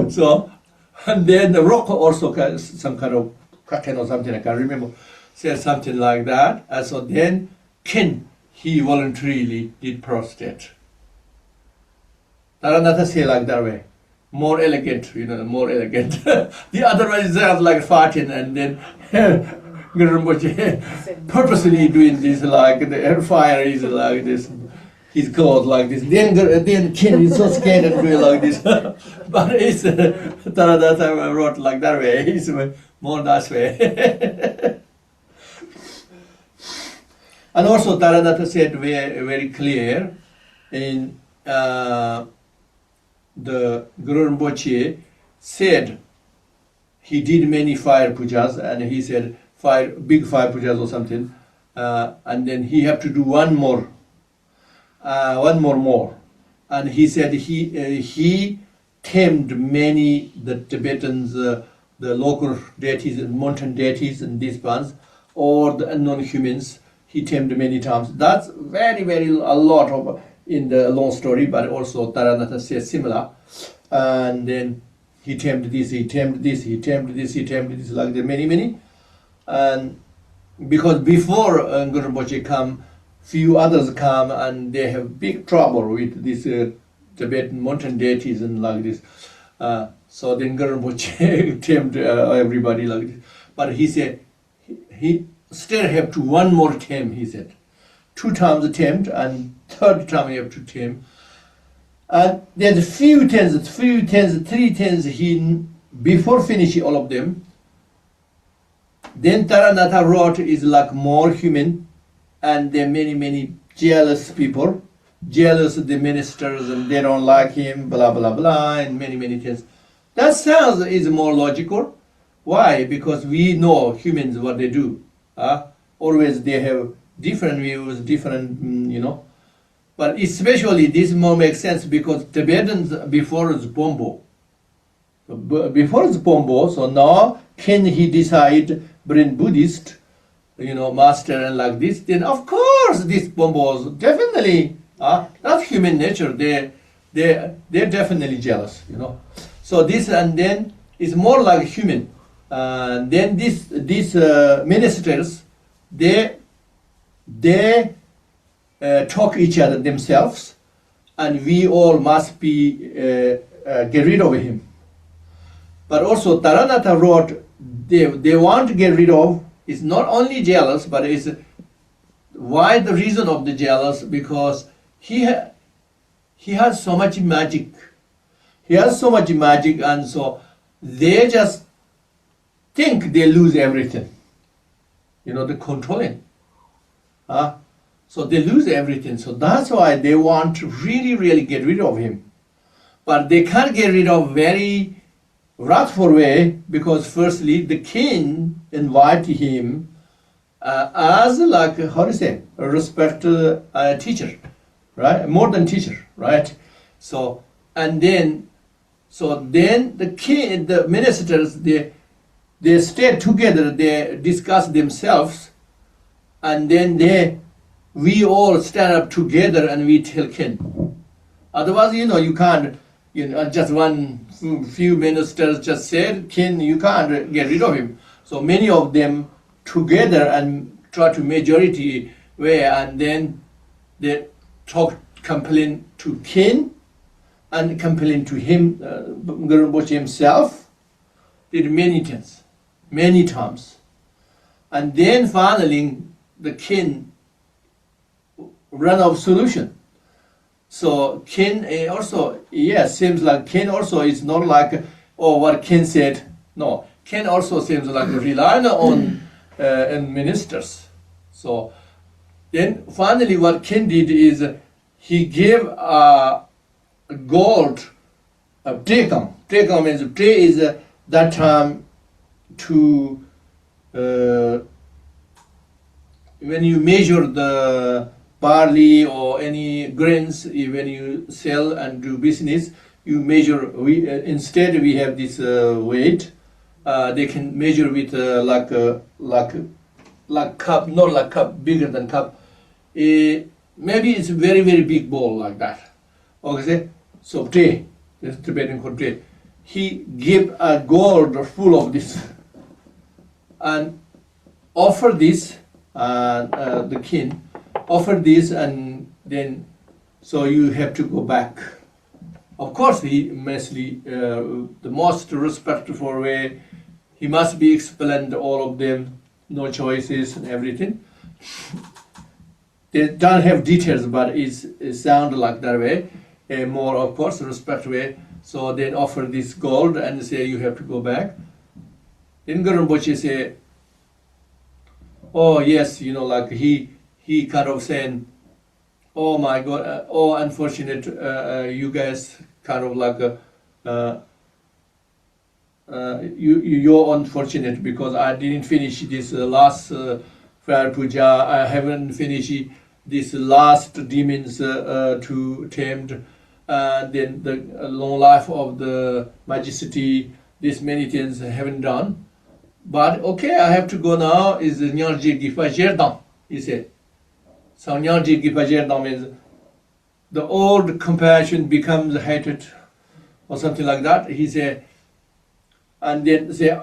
So, and then the rock also some kind of kraken or something, I can't remember, said something like that. And so then king, he voluntarily did prostrate. Tāranātha say like that way. More elegant, more elegant. The other one is like farting, and then Guru Rinpoche purposely doing this, like the air fire is like this, his clothes like this. Then king is so scared and doing like this. But it's Tāranātha wrote like that way. It's more that way. And also Tāranātha said very clear in the Guru Rinpoche said he did many fire pujas, and he said big fire pujas or something, and then he have to do one more, and he said he tamed many the Tibetans, the local deities and mountain deities and these ones, or the unknown humans. He tamed many times. That's very a lot of in the long story, but also Tāranātha says similar. And then he tamed this, he tamed this, he tamed this, he tamed this, like the many. And because before Guru Rinpoche come, few others come, and they have big trouble with these Tibetan mountain deities and like this. So then Guru Rinpoche tamed everybody like this. But he said he still have to one more tame, he said. 2 times tamed, and third time you have to tame. And there's a few tens, 3 tens he before finishing all of them. Then Tāranātha wrote is like more human, and there are many jealous people, jealous of the ministers, and they don't like him, blah blah blah, and many things. That sounds is more logical. Why? Because we know humans what they do. Always they have different views, different But especially this more makes sense because Tibetans before is Pombo. Before is Pombo, so now can he decide bring Buddhist, master and like this? Then of course these Pombos definitely that's human nature. They're definitely jealous, So this and then is more like human. Then these ministers they talk each other themselves, and we all must be get rid of him. But also Tāranātha wrote they want to get rid of is not only jealous, but is why the reason of the jealous, because he has so much magic. He has so much magic, and so they just think they lose everything. The controlling. So they lose everything. So that's why they want to really get rid of him. But they can't get rid of very wrathful way, because firstly the king invited him as like a respected teacher, right? More than teacher, right? So then the king, the ministers, they stay together, they discuss themselves, and then we all stand up together and we tell king. Otherwise, you can't, just one few ministers just said, king, you can't get rid of him. So many of them together and try to majority way, and then they complain to king and complain to him, Guru Rinpoche himself, did many times. And then finally the king run out of solution. So king also, seems like king also is not like, what king said. No, king also seems like relying on ministers. So then finally what king did is he gave gold, trekam. Trekam means tre is that time to when you measure the barley or any grains, when you sell and do business, you measure. Instead we have this weight. They can measure with like cup, not like cup, bigger than cup. Maybe it's a very big bowl like that. Okay, so tray. This is Tibetan called tray. He gave a gold full of this and offered this. The king offered this, and then so you have to go back. Of course, he mostly the most respectful way. He must be explained all of them, no choices and everything. They don't have details, but it sounds like that way. A more, of course, respect way. So they offer this gold and say you have to go back. Then Guru Rinpoche say, oh yes, like he kind of saying, oh my God, unfortunate, you guys kind of like, you're unfortunate because I didn't finish this last fire puja. I haven't finished this last demons to tamed. Then the long life of the majesty, these many things I haven't done. But okay, I have to go now. Is Nyalji Gipa Jerdan, he said. So Nyalji Gipa Jerdan means the old compassion becomes hatred or something like that. He said, and then say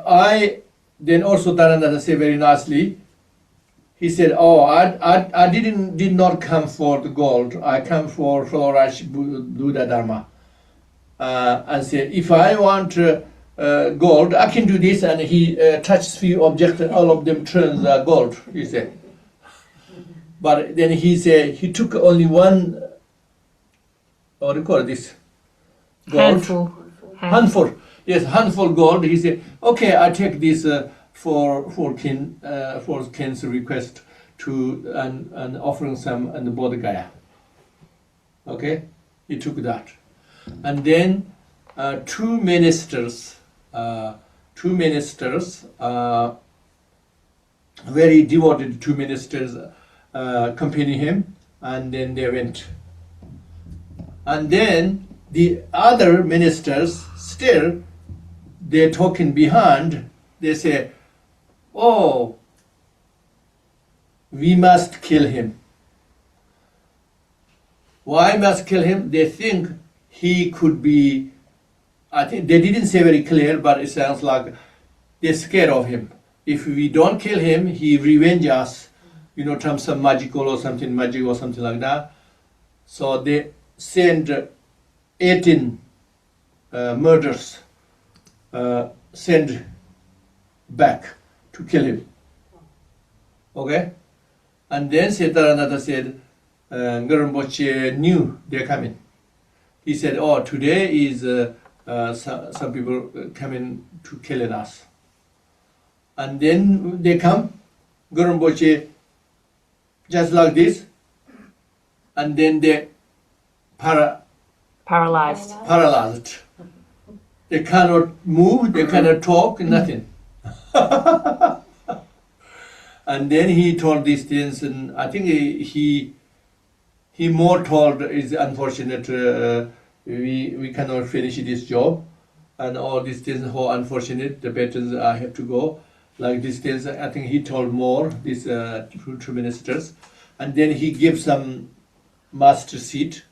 then also Tāranātha say very nicely. He said, oh, I did not come for the gold. I come for flourish Buddha Dharma. And said, if I want gold, I can do this. And he touched few objects, and all of them turns gold. He said, But then he said he took only one, what do you call this? Gold. Handful. Yes, handful gold. He said, okay, I take this for Ken's request to and offering some and the Bodh Gaya. Okay, he took that, and then two ministers, very devoted two ministers, accompany him, and then they went. And then the other ministers still, they're talking behind. They say, "Oh, we must kill him." Why must kill him? They think he could be. I think they didn't say very clear, but it sounds like they're scared of him. If we don't kill him, he revenge us. You know, some magical or something like that. So they send 18 murders, send back to kill him. Okay? And then Tāranātha said, Guru Rinpoche knew they're coming. He said, oh, today is some people coming to kill us. And then they come, Guru Rinpoche, just like this, and then they paralyzed. They cannot move, they cannot talk, nothing. And then he told these things, and I think he more told is unfortunate. We cannot finish this job, and all these things. How unfortunate! The better I have to go. Like these things, I think he told more these two ministers, and then he gives some master seat,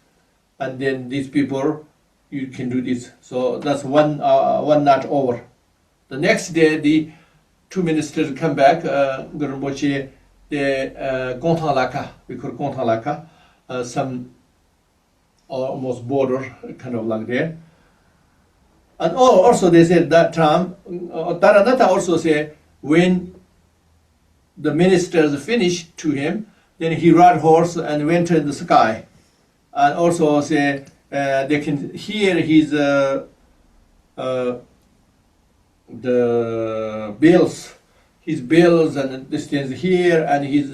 and then these people, you can do this. So that's one not over. The next day, the two ministers come back. Guru Rinpoche, the Gontalaka, we call Gontalaka, some almost border, kind of like there. And also they said that time, Tāranātha also said, when the ministers finished to him, then he rode horse and went to the sky. And also say they can hear his the bells and this things here, and his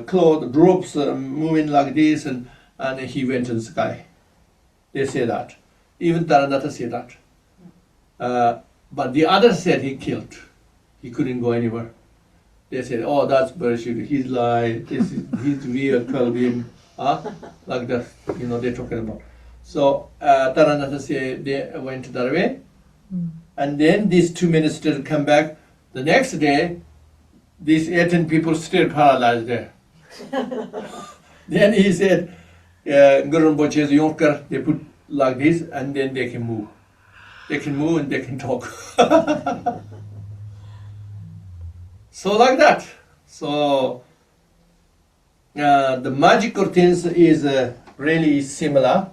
cloth drops moving like this, and he went to the sky. They say that. Even Tāranātha said that. But the others said he killed. He couldn't go anywhere. They said, oh, that's bullshit. He's lying. His vehicle him. Like that, they're talking about. So Tāranātha said they went that way. And then these two ministers come back. The next day, these 18 people still paralyzed there. Then he said, Guru Rinpoche's yonker, they put like this, and then they can move. They can move and they can talk. So like that. So the magical things is really similar.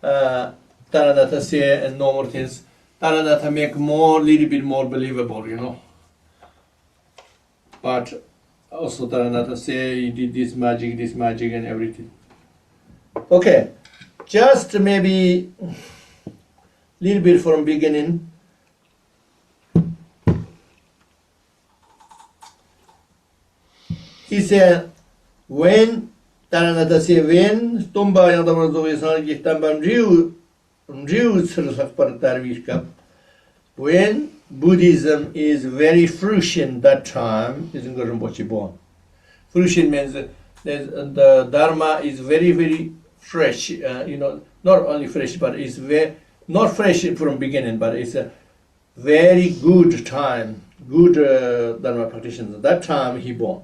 Tāranātha say and normal things. Tāranātha make little bit more believable, But also Tāranātha say he did this magic and everything. Okay, just maybe little bit from beginning. He said, when Tāranātha said, when Tomba when Buddhism is very fruition, that time is Guru Rinpoche born. Fruition means the Dharma is very, very fresh, not only fresh, but it's not fresh from beginning, but it's a very good time, good Dharma practitioners. That time he born.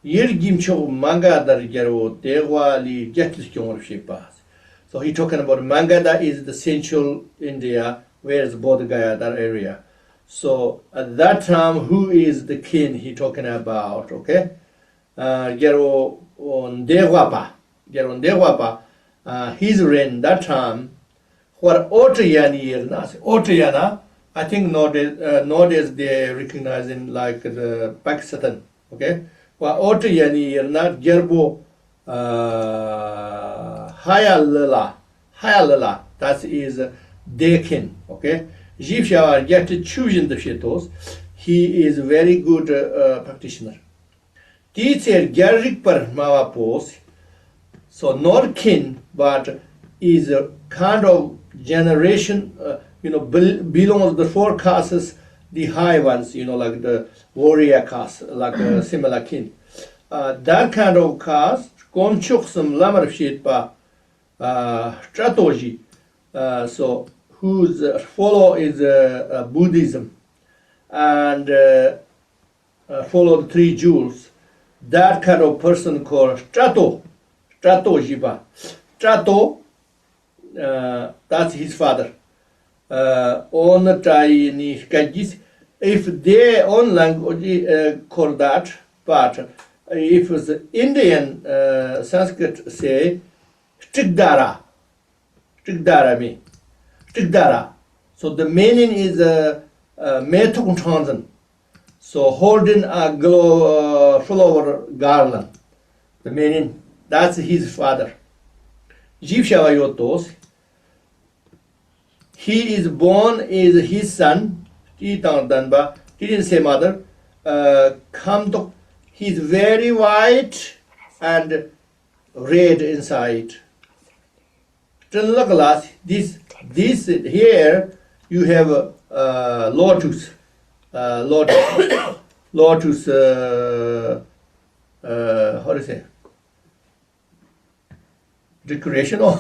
So he talking about Mangada is the central India, where's Bodh Gaya, that area. So at that time, who is the king he talking about, okay? Gero on Dewapa, his reign, that time, what Otayana, I think nowadays they recognize in like the Pakistan, okay? Wa otu yani yerna gerbo hayalala. That is dekin. Okay. Jivshawar get to choosing the shetos. He is very good practitioner. Teacher Gerrik per Mava pose. So not kin, but is a kind of generation, belongs the four castes, the high ones, like the warrior caste, like a similar kin. That kind of caste, Komchuk some lamar shit pa Stratoji, so whose follow is Buddhism and follow the three jewels. That kind of person called Stratojiba. Strato, that's his father. On Chinese Kajis, if their own language call that, but if it's Indian Sanskrit say Strigdara me. Strigdara. So the meaning is Metong Chansan. So holding a flower garland. The meaning, that's his father. Jivshavayotos. He is born is his son. He didn't say mother. He's very white and red inside. This here you have lotus. Lotus, how do you say? Decoration or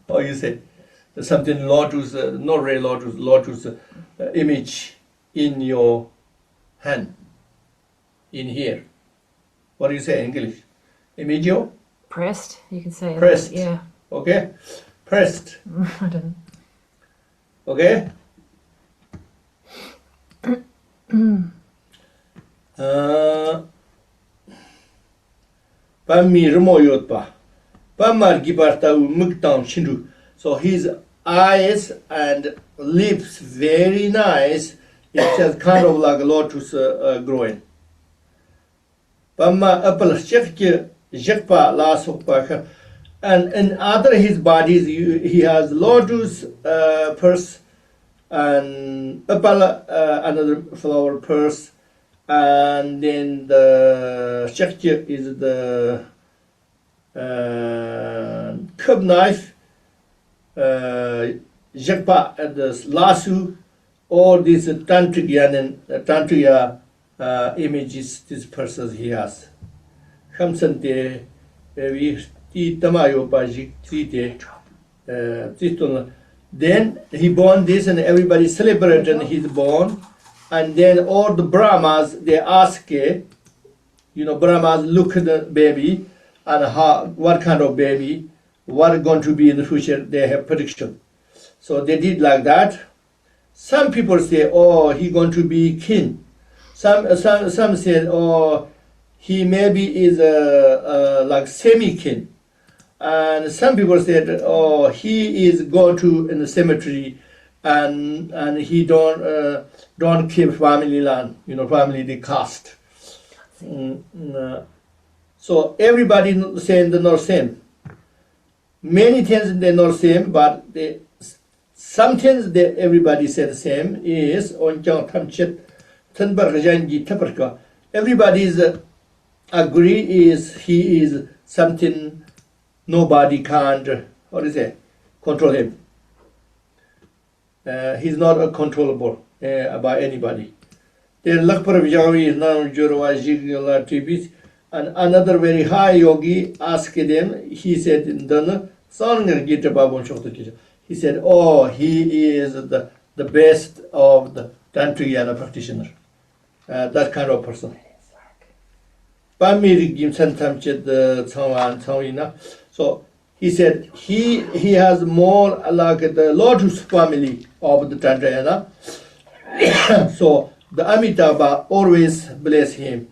how you say? Something lotus, not really lotus image in your hand, in here. What do you say in English? Imagio? Pressed, you can say. Pressed. Yeah. Okay? Pressed. I don't know. Okay? So his eyes and lips very nice. It's just kind of like a lotus growing. And in other his bodies he has lotus purse and another flower purse, and then the structure is the cub knife, jakpa and the lasso. All these tantriya images this person he has. Hamsante we tamayo pajik tite. Then he born this and everybody celebrated his born, and then all the Brahmas they ask, Brahmas look at the baby and what kind of baby, what going to be in the future. They have prediction, so they did like that. Some people say, oh, he going to be king. Some said, oh, he maybe is like semi-king. And some people said, oh, he is go to in the cemetery, and he don't keep family land, family the caste. So everybody saying they're not same. Many things they're not same, but some things that everybody said the same is on everybody's agree is he is something. Nobody can't, control him. He's not controllable by anybody. And another very high yogi asked him, he said, he said, oh, he is the best of the Tantriya practitioner. That kind of person. So he said he has more like the lotus family of the Tantrayana. So the Amitabha always bless him.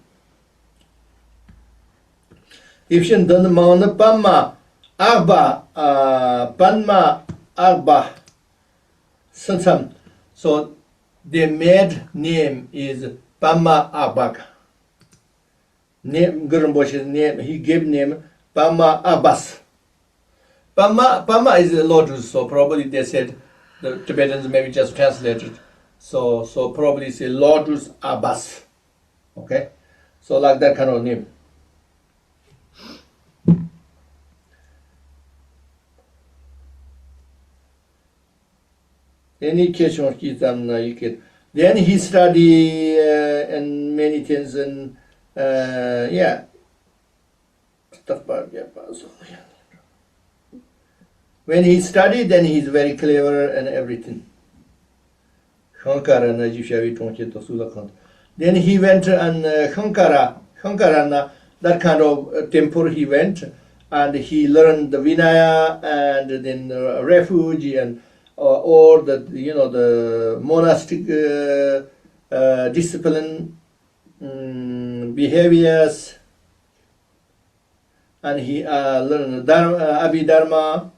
If she done Mauna Pama Arba Sansam. So their maid name is Pama Abak. name, Guru Rinpoche's name, he gave name Pama Abbas. Pama is a lotus, so probably they said, the Tibetans maybe just translated. So probably say lotus Abbas. Okay? So like that kind of name. Any question you can. Then he studied and many things and when he studied, then he's very clever and everything. Then he went and Khentrul, that kind of temple he went, and he learned the Vinaya and then refuge and or the the monastic discipline, behaviors, and he learned Abhidharma.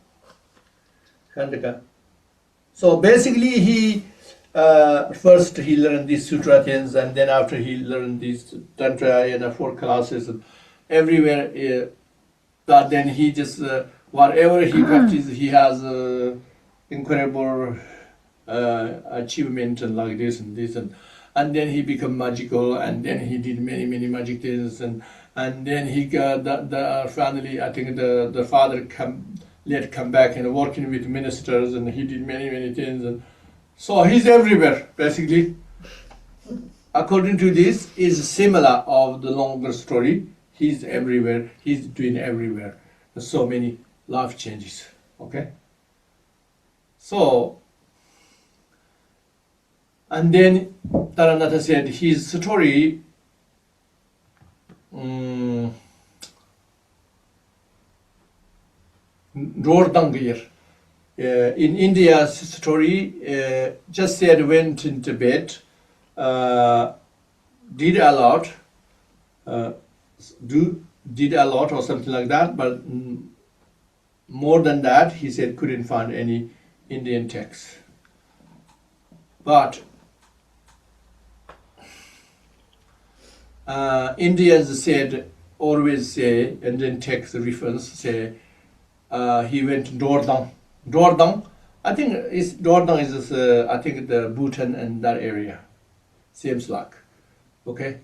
So basically he first he learned these sutra things, and then after he learned these tantra and 4 classes and everywhere, but then he just whatever he practices, he has incredible achievement and like this and this, and then he become magical, and then he did many magic things, and then he got the finally I think the father come back and working with ministers, and he did many things, and so he's everywhere basically. According to this is similar of the longer story. He's everywhere. He's doing everywhere. There's so many life changes. Okay. So, and then Tāranātha said his story in India's story just said went in Tibet, did a lot, did a lot or something like that, but more than that, he said couldn't find any Indian text. But Indians said, always say, and then text reference say, he went to Dordang. I think Dordang is I think the Bhutan and that area. Seems like, okay.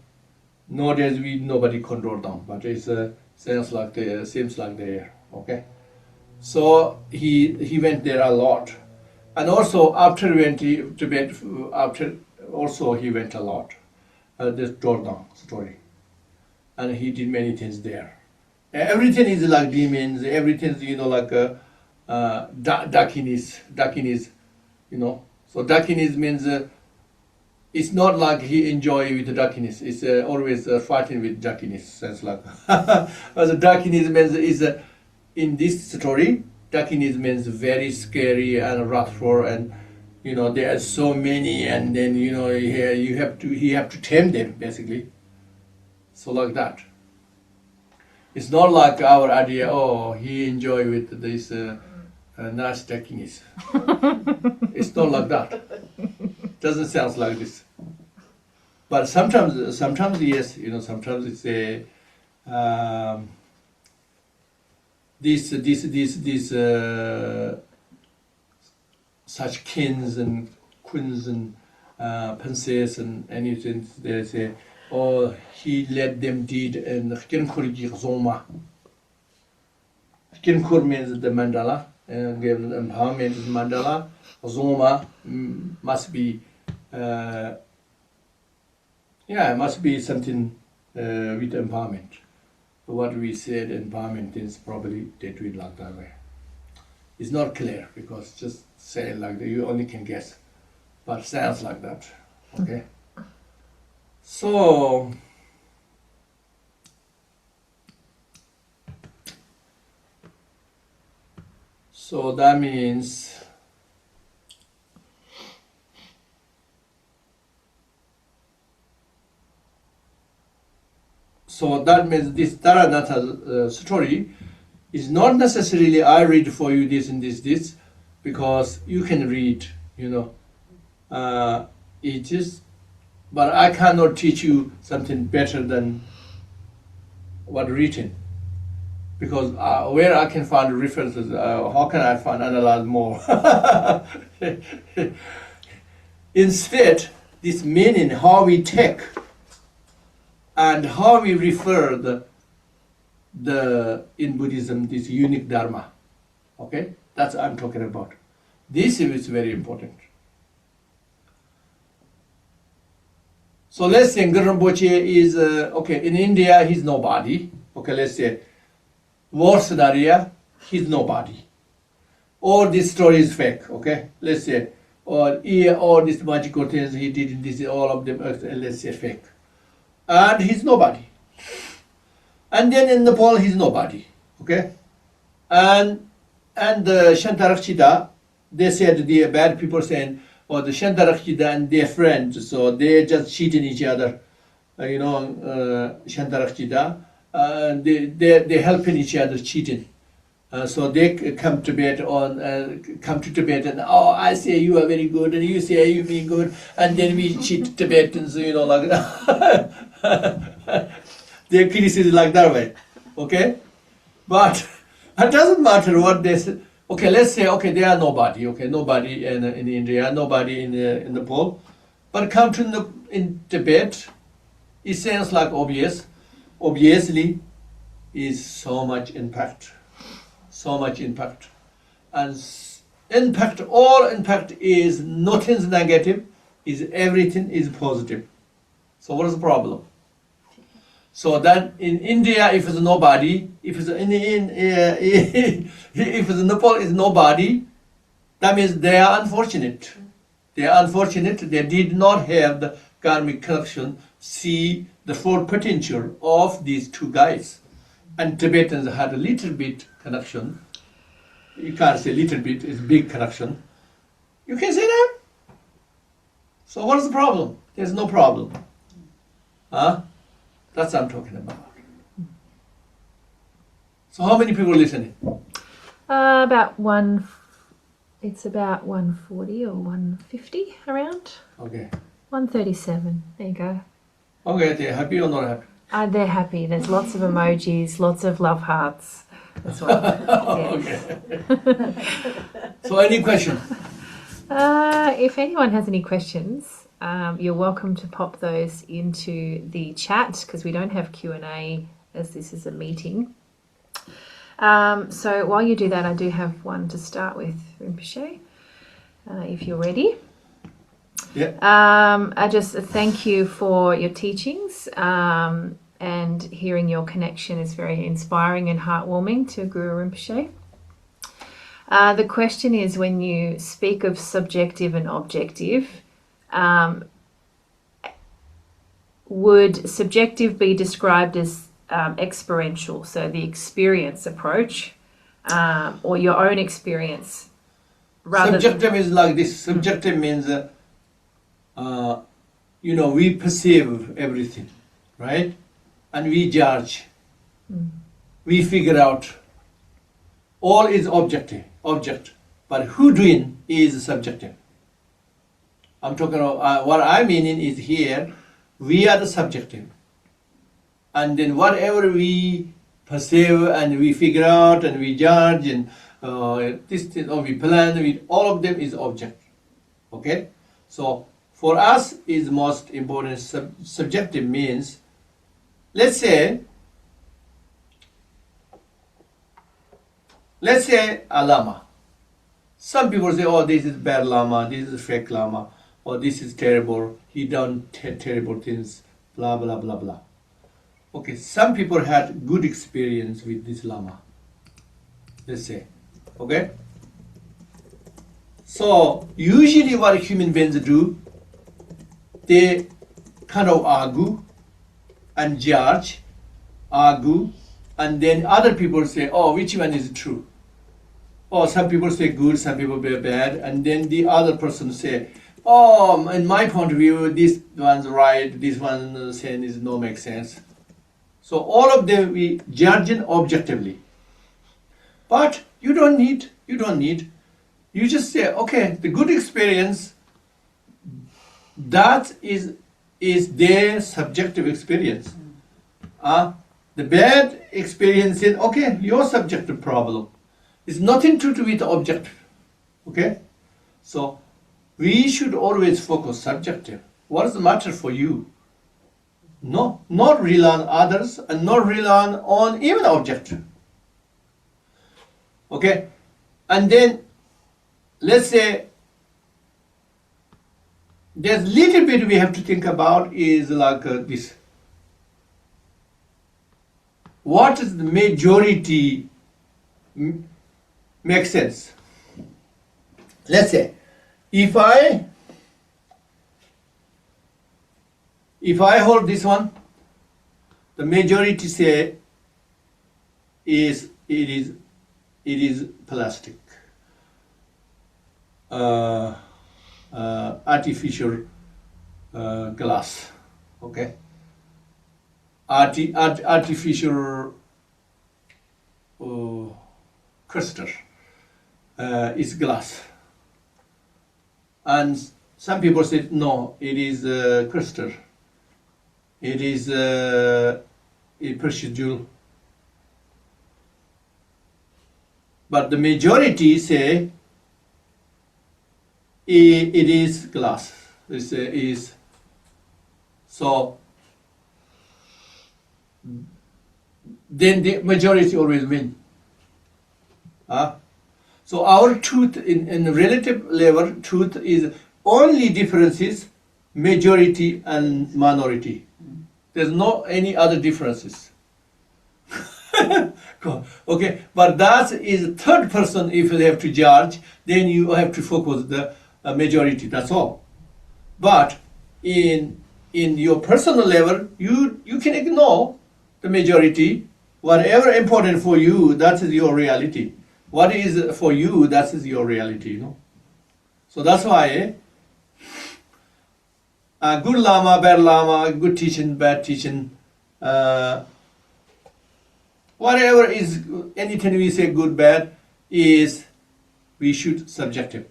Nowadays nobody call Dordang, but it's seems like there, okay. So he went there a lot, and also after he went to Tibet, after also he went a lot. This Dordang story, and he did many things there. Everything is like demons. Everything is like Dakinis, So Dakinis means it's not like he enjoy with the Dakinis. It's always fighting with Dakinis. Sense like. As a Dakinis means is in this story. Dakinis means very scary and wrathful, and there are so many, and then he have to tame them basically. So like that. It's not like our idea. Oh, he enjoy with this nice Dakinis. It's not like that. Doesn't sound like this. But sometimes yes, sometimes it's a these such kings and queens and princesses and anything, they say, oh, he let them did and Khentrul Rinpoche. Khentrul means the mandala, and gave them empowerment is mandala. Zoma must be must be something with empowerment. What we said empowerment is probably they do it like that way. It's not clear because just say it like that, you only can guess, but sounds like that. Okay. So that means this Tāranātha story is not necessarily I read for you this and this, because you can read, it is, but I cannot teach you something better than what written. Because where I can find references, how can I find analyze more? Instead, this meaning, how we take and how we refer the in Buddhism, this unique Dharma. Okay, that's what I'm talking about. This is very important. So let's say Guru Rinpoche is, okay, in India he's nobody. Okay, let's say, worst scenario, he's nobody. Or this story is fake, okay? Let's say, or all these magical things he did, this, all of them, let's say fake. And he's nobody. And then in Nepal, he's nobody, okay? And the Shantarakshita, they said the bad people saying, or the Shantarakshita and their friends, so they just cheating each other, Shantarakshita, they helping each other cheating. So they come to Tibet and I say you are very good and you say you be good and then we cheat Tibetans, like that. They criticize like that way, okay? But it doesn't matter what they say. Okay, let's say, okay, they are nobody, okay, nobody in India, nobody in Nepal. But come to in Tibet, it sounds like obviously is so much impact. So much impact. And all impact is nothing's negative, is everything is positive. So what is the problem? So then in India, if it's nobody, if it's if it's Nepal is nobody, that means they are unfortunate. They are unfortunate. They did not have the karmic connection, see the full potential of these two guys. And Tibetans had a little bit connection. You can't say little bit, it's big connection. You can say that. So what is the problem? There's no problem. Huh? That's what I'm talking about. So how many people listening? It's about 140 or 150 around. Okay. 137. There you go. Okay, they're happy or not happy? They're happy. There's lots of emojis, lots of love hearts. That's what. Okay. So any question? If anyone has any questions, you're welcome to pop those into the chat because we don't have Q&A as this is a meeting. So while you do that, I do have one to start with, Rinpoche, if you're ready. Yeah. I just thank you for your teachings, and hearing your connection is very inspiring and heartwarming to Guru Rinpoche. The question is, when you speak of subjective and objective, would subjective be described as experiential, so the experience approach, or your own experience? Subjective is like this. Subjective means, we perceive everything, right? And we judge. We figure out. All is object. But who doing is subjective. I'm talking about, what I mean is here, we are the subjective. And then whatever we perceive and we figure out and we judge and this thing, or we plan, all of them is object. Okay? So for us is most important. Subjective means, let's say a lama. Some people say, oh, this is bad lama, this is fake lama, or this is terrible, he done terrible things, blah, blah, blah, blah. Okay, some people had good experience with this lama, let's say, okay? So, usually what human beings do, they kind of argue and judge, and then other people say, oh, which one is true? Or some people say good, some people say bad, and then the other person say, oh, in my point of view, this one's right, this one saying is no make sense. So all of them we judging objectively. But you don't need. You just say, okay, the good experience, that is their subjective experience. The bad experience is, okay, your subjective problem. It's nothing to do with the objective. Okay? So we should always focus subjective. What is the matter for you? No, not rely on others and not rely on even objective. Okay? And then let's say there's little bit we have to think about is like this. What is the majority makes sense? Let's say if I hold this one, the majority say it is plastic, artificial glass, okay, artificial crystal is glass, and some people say no, it is crystal, it is a precious jewel. But the majority say it is glass. So then the majority always win. So our truth in relative level, truth is only differences majority and minority. There's no any other differences. Okay, but that is third person. If they have to judge, then you have to focus the majority. That's all. But in your personal level, you can ignore the majority. Whatever important for you, that is your reality. What is for you, that is your reality. You know. So that's why good lama, bad lama, good teaching, bad teaching. Whatever is, anything we say good, bad, is we should subjective.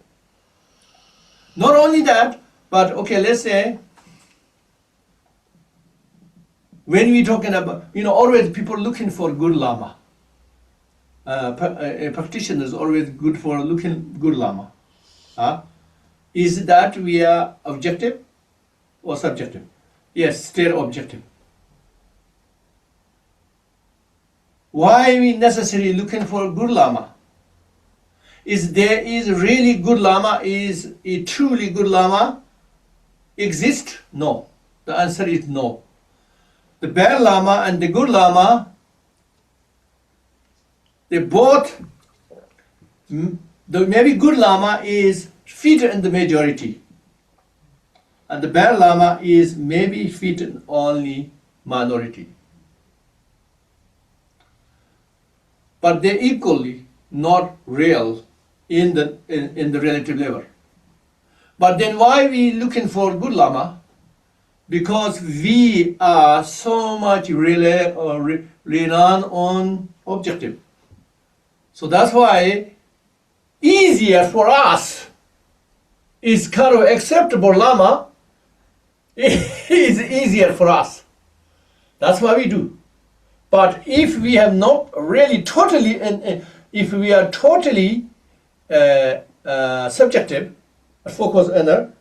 Not only that, but okay, let's say, when we talking about, always people looking for good lama. A practitioner is always good for looking good lama. Is that we are objective or subjective? Yes, still objective. Why we necessarily looking for good lama? Is there is really good lama? Is a truly good lama exist? No. The answer is no. The bad lama and the good lama, they both, the maybe good lama is fit in the majority, and the bad lama is maybe fit in only minority. But they're equally not real in the relative level. But then why we looking for good lama? Because we are so much rely on objective. So that's why easier for us is kind of acceptable lama is easier for us. That's why we do. But if we have not really totally, and if we are totally subjective, focus on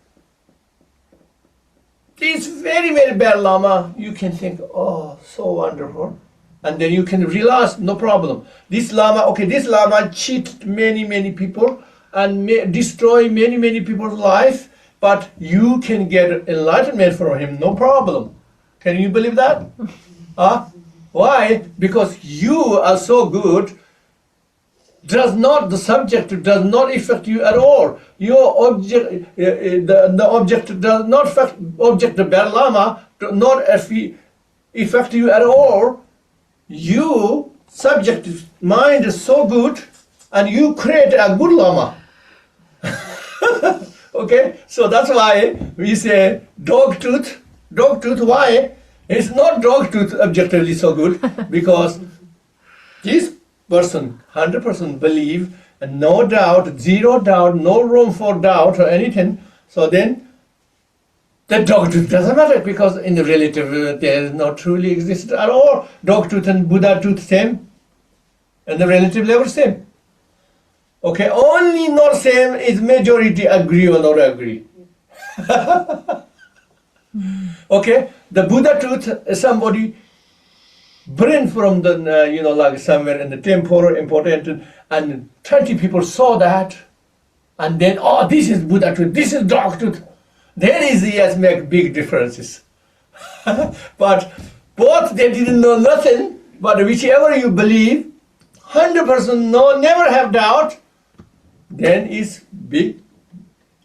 this very, very bad lama, you can think, oh, so wonderful. And then you can realize, no problem. This lama cheated many, many people and destroy many, many people's life, but you can get enlightenment from him, no problem. Can you believe that? Why? Because you are so good. The subject does not affect you at all. Your object, the object does not affect object. The bad lama does not affect you at all. You subject mind is so good, and you create a good lama. Okay, so that's why we say dog tooth. Dog tooth. Why? It's not dog tooth objectively so good because this person 100% believe and no doubt, zero doubt, no room for doubt or anything. So then The dog tooth doesn't matter because in the relative there is not truly existed at all. Dog tooth and Buddha tooth same, and the relative level same. Okay, only not same is majority agree or not agree. Okay, the Buddha tooth somebody bring from the like somewhere in the temple important, and 20 people saw that, and then this is Buddha tooth, this is dog tooth. There is yes make big differences. But both they didn't know nothing. But whichever you believe, 100% no, never have doubt. Then is big.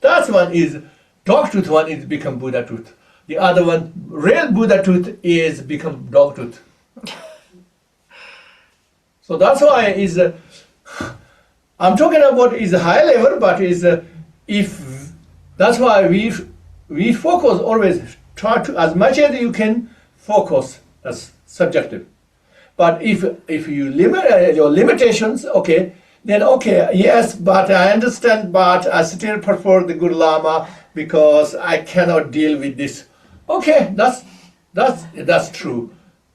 That one is dog tooth. One is become Buddha tooth. The other one, real Buddha tooth, is become dog tooth. So that's why is I'm talking about is a high level, but is if that's why we focus always try to as much as you can focus as subjective. But if you limit your limitations, okay, then okay, yes, but I understand, but I still prefer the Guru Lama because I cannot deal with this. Okay, that's true.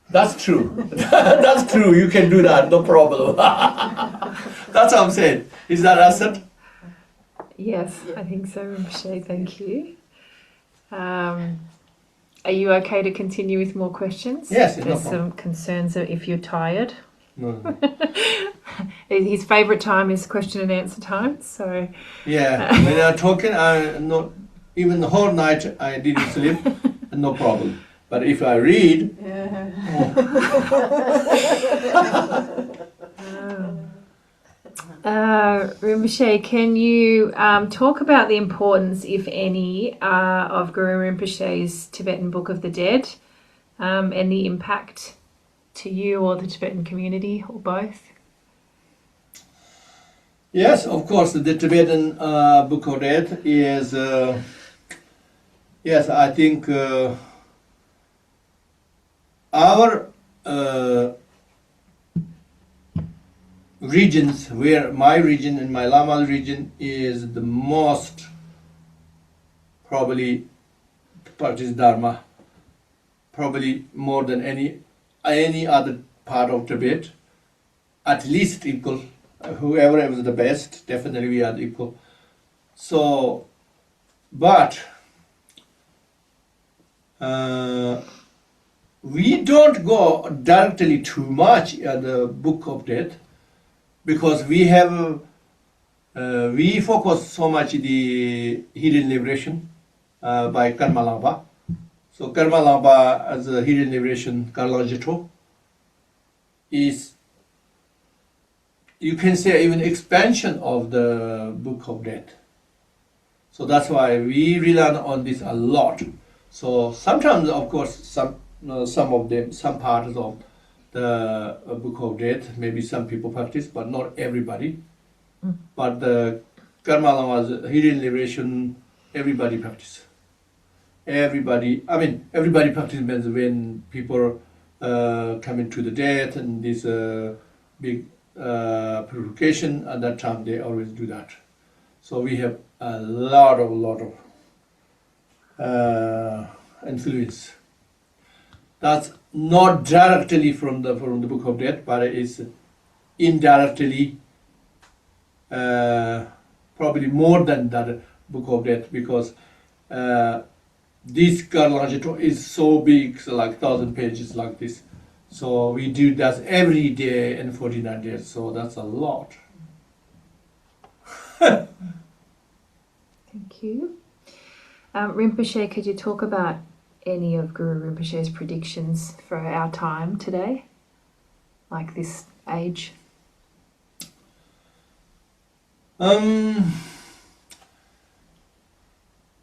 That's true. That's true. You can do that, no problem. That's what I'm saying. Is that answered? Yes, I think so, Rinpoche. Thank you. Are you okay to continue with more questions? Yes, no There's problem. some concerns that if you're tired. No. His favourite time is question and answer time. So Yeah, when I'm talking, not even the whole night I didn't sleep, no problem. But if I read, Rinpoche, can you talk about the importance, if any, of Guru Rinpoche's Tibetan Book of the Dead and the impact to you or the Tibetan community or both? yes, of course, the Tibetan Book of Death is, yes, I think our regions, where my region and my Lama region is the most probably practice Dharma, probably more than any other part of Tibet, at least equal. Whoever is the best, definitely we are equal. So, but we don't go directly too much at the Book of Death because we have we focus so much the hidden liberation by Karma Lampa. So Karma Lampa as a hidden liberation Karlajito is, you can say, even expansion of the Book of Death. So that's why we rely on this a lot. So sometimes, of course, some of them, some parts of the Book of Death, maybe some people practice, but not everybody. But the Karma Lama's hidden liberation, everybody practice. Everybody practice means when people come into the death and this big purification, at that time they always do that. So we have a lot of influence. That's not directly from the Book of Death, but it's indirectly, probably more than that Book of Death, because this Karlajito is so big, so like 1,000 pages like this. So we do that every day in 49 days, so that's a lot. Thank you. Rinpoche, could you talk about any of Guru Rinpoche's predictions for our time today, like this age? Guru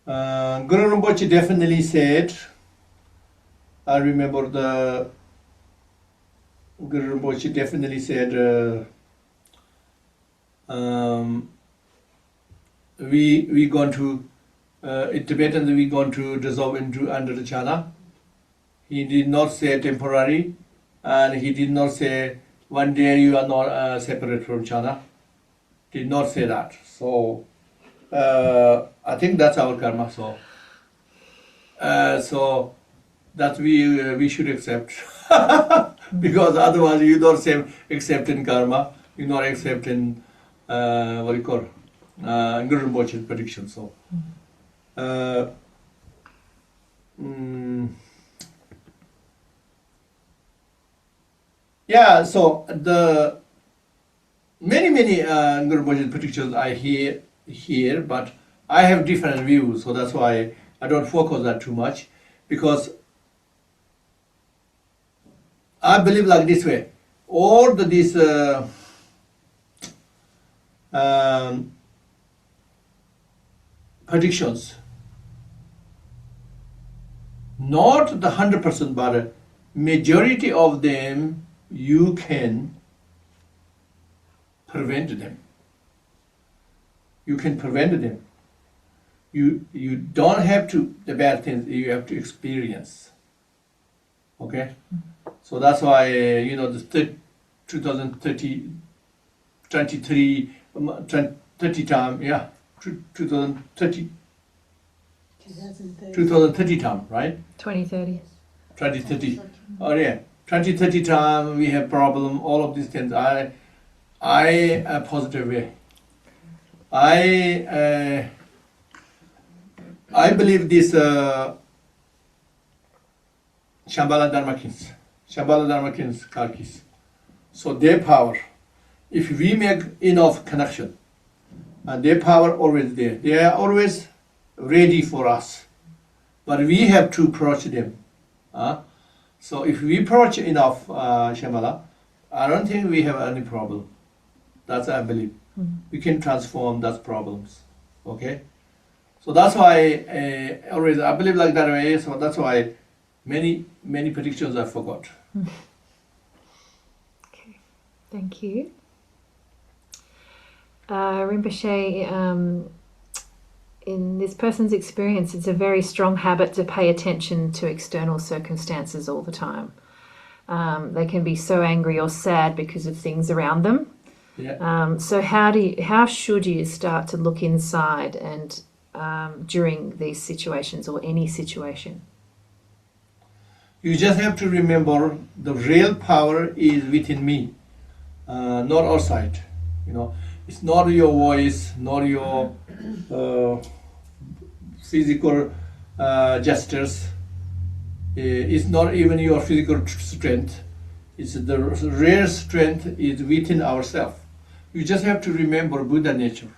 Rinpoche definitely said, I remember the Guru Rinpoche definitely said, we going to in Tibetan we going to dissolve into under the jhana. He did not say temporary, and he did not say one day you are not separate from jhana. Did not say that. So I think that's our karma. So So that we should accept, because otherwise you don't accept in karma, you not accept in what you call Guru Rinpoche's prediction. So. Yeah, so the many Guru Rinpoche's predictions I hear, but I have different views, so that's why I don't focus that too much, because I believe like this way: all these predictions, not the 100%, but majority of them you can prevent them. You can prevent them. You don't have to, the bad things you have to experience. Okay? So that's why, the 2030, 23, 30 time, 2030, 2030 time, right? 2030. 2030. Oh yeah, 2030 time we have problem. All of these things. I a positive way. I believe this Shambhala Dharmakins, Karkis. So their power, if we make enough connection, their power always there. They are always ready for us, but we have to approach them. So if we approach enough Shambhala, I don't think we have any problem. That's I believe. We can transform those problems. Okay? So that's why always I believe like that way. So that's why many predictions I forgot. Okay, thank you. Rinpoche, in this person's experience, it's a very strong habit to pay attention to external circumstances all the time. They can be so angry or sad because of things around them. Yeah. So how should you start to look inside and during these situations or any situation? You just have to remember the real power is within me, not outside. It's not your voice, not your physical gestures. It's not even your physical strength. It's the real strength is within ourselves. You just have to remember Buddha nature.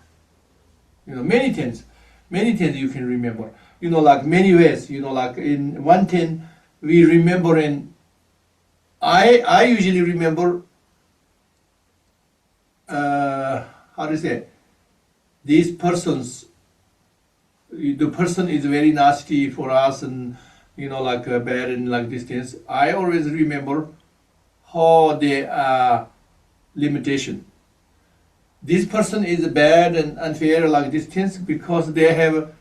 Many things you can remember. Like many ways. Like in one thing we remember in. I usually remember. How to say? These persons. The person is very nasty for us, and like bad and like these things. I always remember how they are limitation. This person is bad and unfair like these things because they have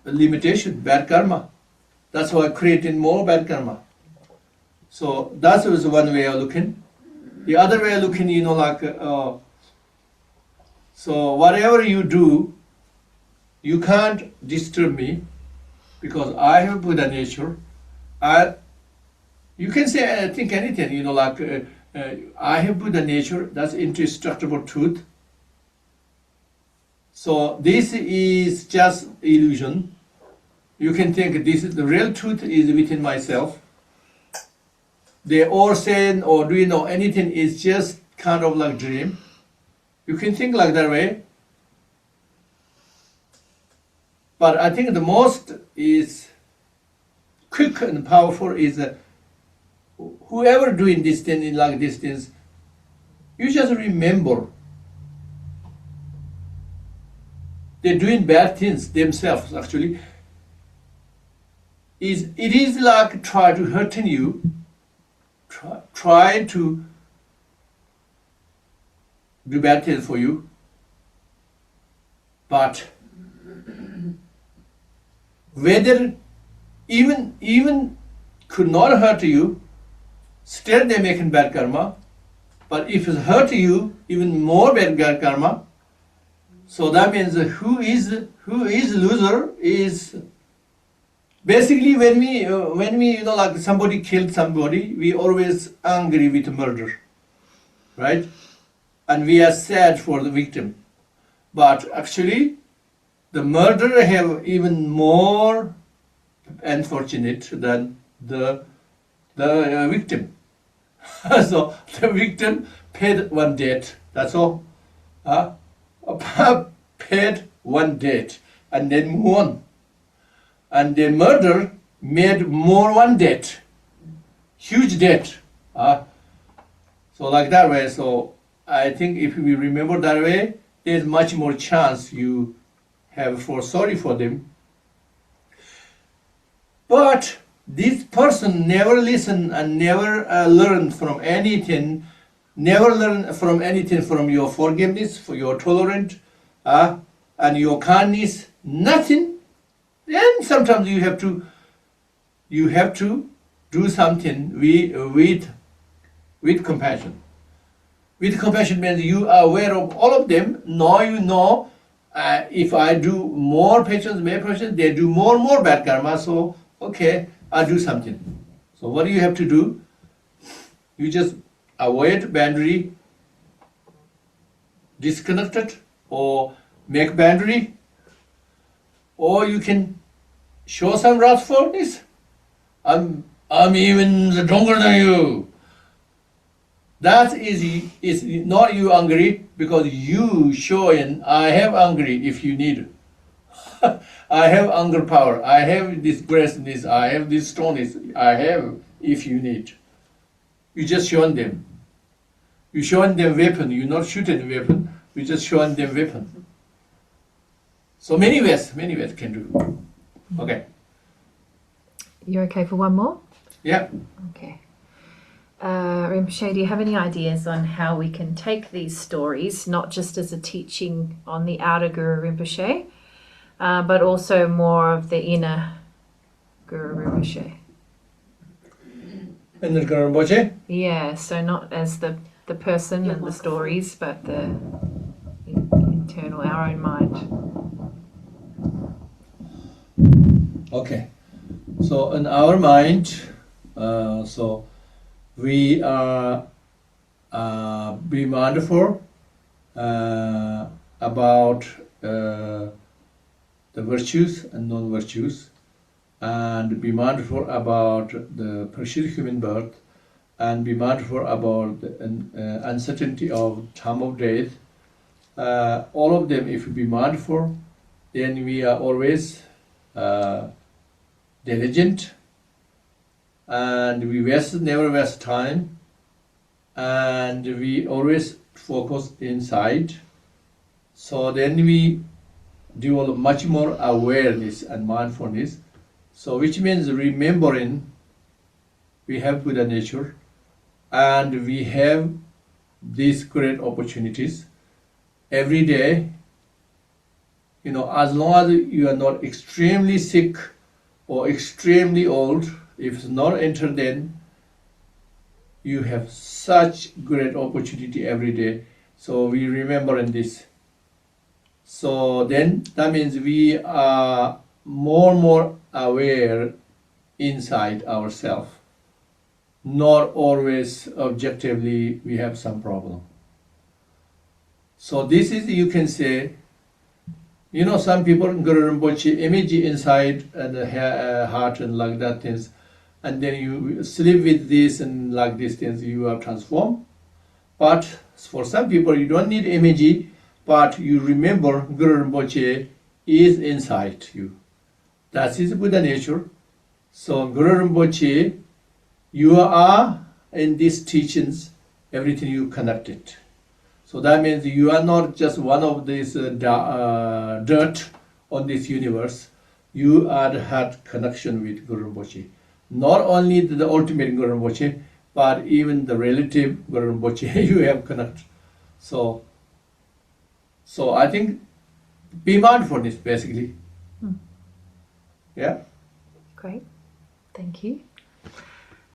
a limitation, bad karma. That's why creating more bad karma. So that was one way of looking. The other way of looking, so whatever you do, you can't disturb me because I have Buddha nature. You can say, I think anything, I have Buddha nature, that's indestructible truth. So this is just illusion. You can think this is the real truth is within myself. They all saying or doing or anything is just kind of like dream. You can think like that way. But I think the most is quick and powerful is whoever doing this thing like these things, you just remember they're doing bad things themselves actually. It is like try to hurting you, try to do bad things for you, but whether even could not hurt you, still they making bad karma. But if it hurt you, even more bad karma. So that means who is loser is Basically, when we like somebody killed somebody, we always angry with murder, right? And we are sad for the victim. But actually, the murderer have even more unfortunate than the victim. So the victim paid one debt. That's all. Paid one debt and then move on. And the murder made more one debt, huge debt. So like that way. So I think if we remember that way, there's much more chance you have for sorry for them. But this person never listen and never learn from anything. Never learn from anything from your forgiveness, for your tolerance, and your kindness. Nothing. Then sometimes you have to do something with compassion. With compassion means you are aware of all of them. Now you know if I do more patience, they do more bad karma. So okay, I'll do something. So what do you have to do? You just avoid boundary, disconnected, or make boundary. Or you can show some wrathfulness. I'm even stronger than you. That is not you angry because you showing I have angry if you need. I have anger power. I have this aggressiveness. I have this strongness. I have if you need. You just showing them. You showing them weapon. You not shooting weapon. You just showing them weapon. So many ways can do. Okay. You're okay for one more? Yeah. Okay. Rinpoche, do you have any ideas on how we can take these stories, not just as a teaching on the outer Guru Rinpoche, but also more of the inner Guru Rinpoche? Inner Guru Rinpoche? Yeah, so not as the person and the stories, but the internal, our own mind. Okay. So in our mind, so we are be mindful about the virtues and non-virtues, and be mindful about the pursuit of human birth, and be mindful about the uncertainty of time of death. All of them, if we be mindful, then we are always diligent, and we never waste time, and we always focus inside. So then we develop much more awareness and mindfulness. So which means remembering we have Buddha nature, and we have these great opportunities every day. As long as you are not extremely sick or extremely old, if it's not entered, then you have such great opportunity every day. So we remember in this. So then that means we are more and more aware inside ourselves. Not always objectively we have some problem. So this is, you can say, some people in Guru Rinpoche image inside and the heart and like that things, and then you sleep with this and like these things, you are transformed. But for some people, you don't need image, but you remember Guru Rinpoche is inside you. That is Buddha nature. So Guru Rinpoche, you are in these teachings, everything you connected. So that means you are not just one of these dirt on this universe. You had connection with Guru Rinpoche. Not only the ultimate Guru Rinpoche, but even the relative Guru Rinpoche you have connect. So I think be mindfulness basically. Yeah. Great. Thank you.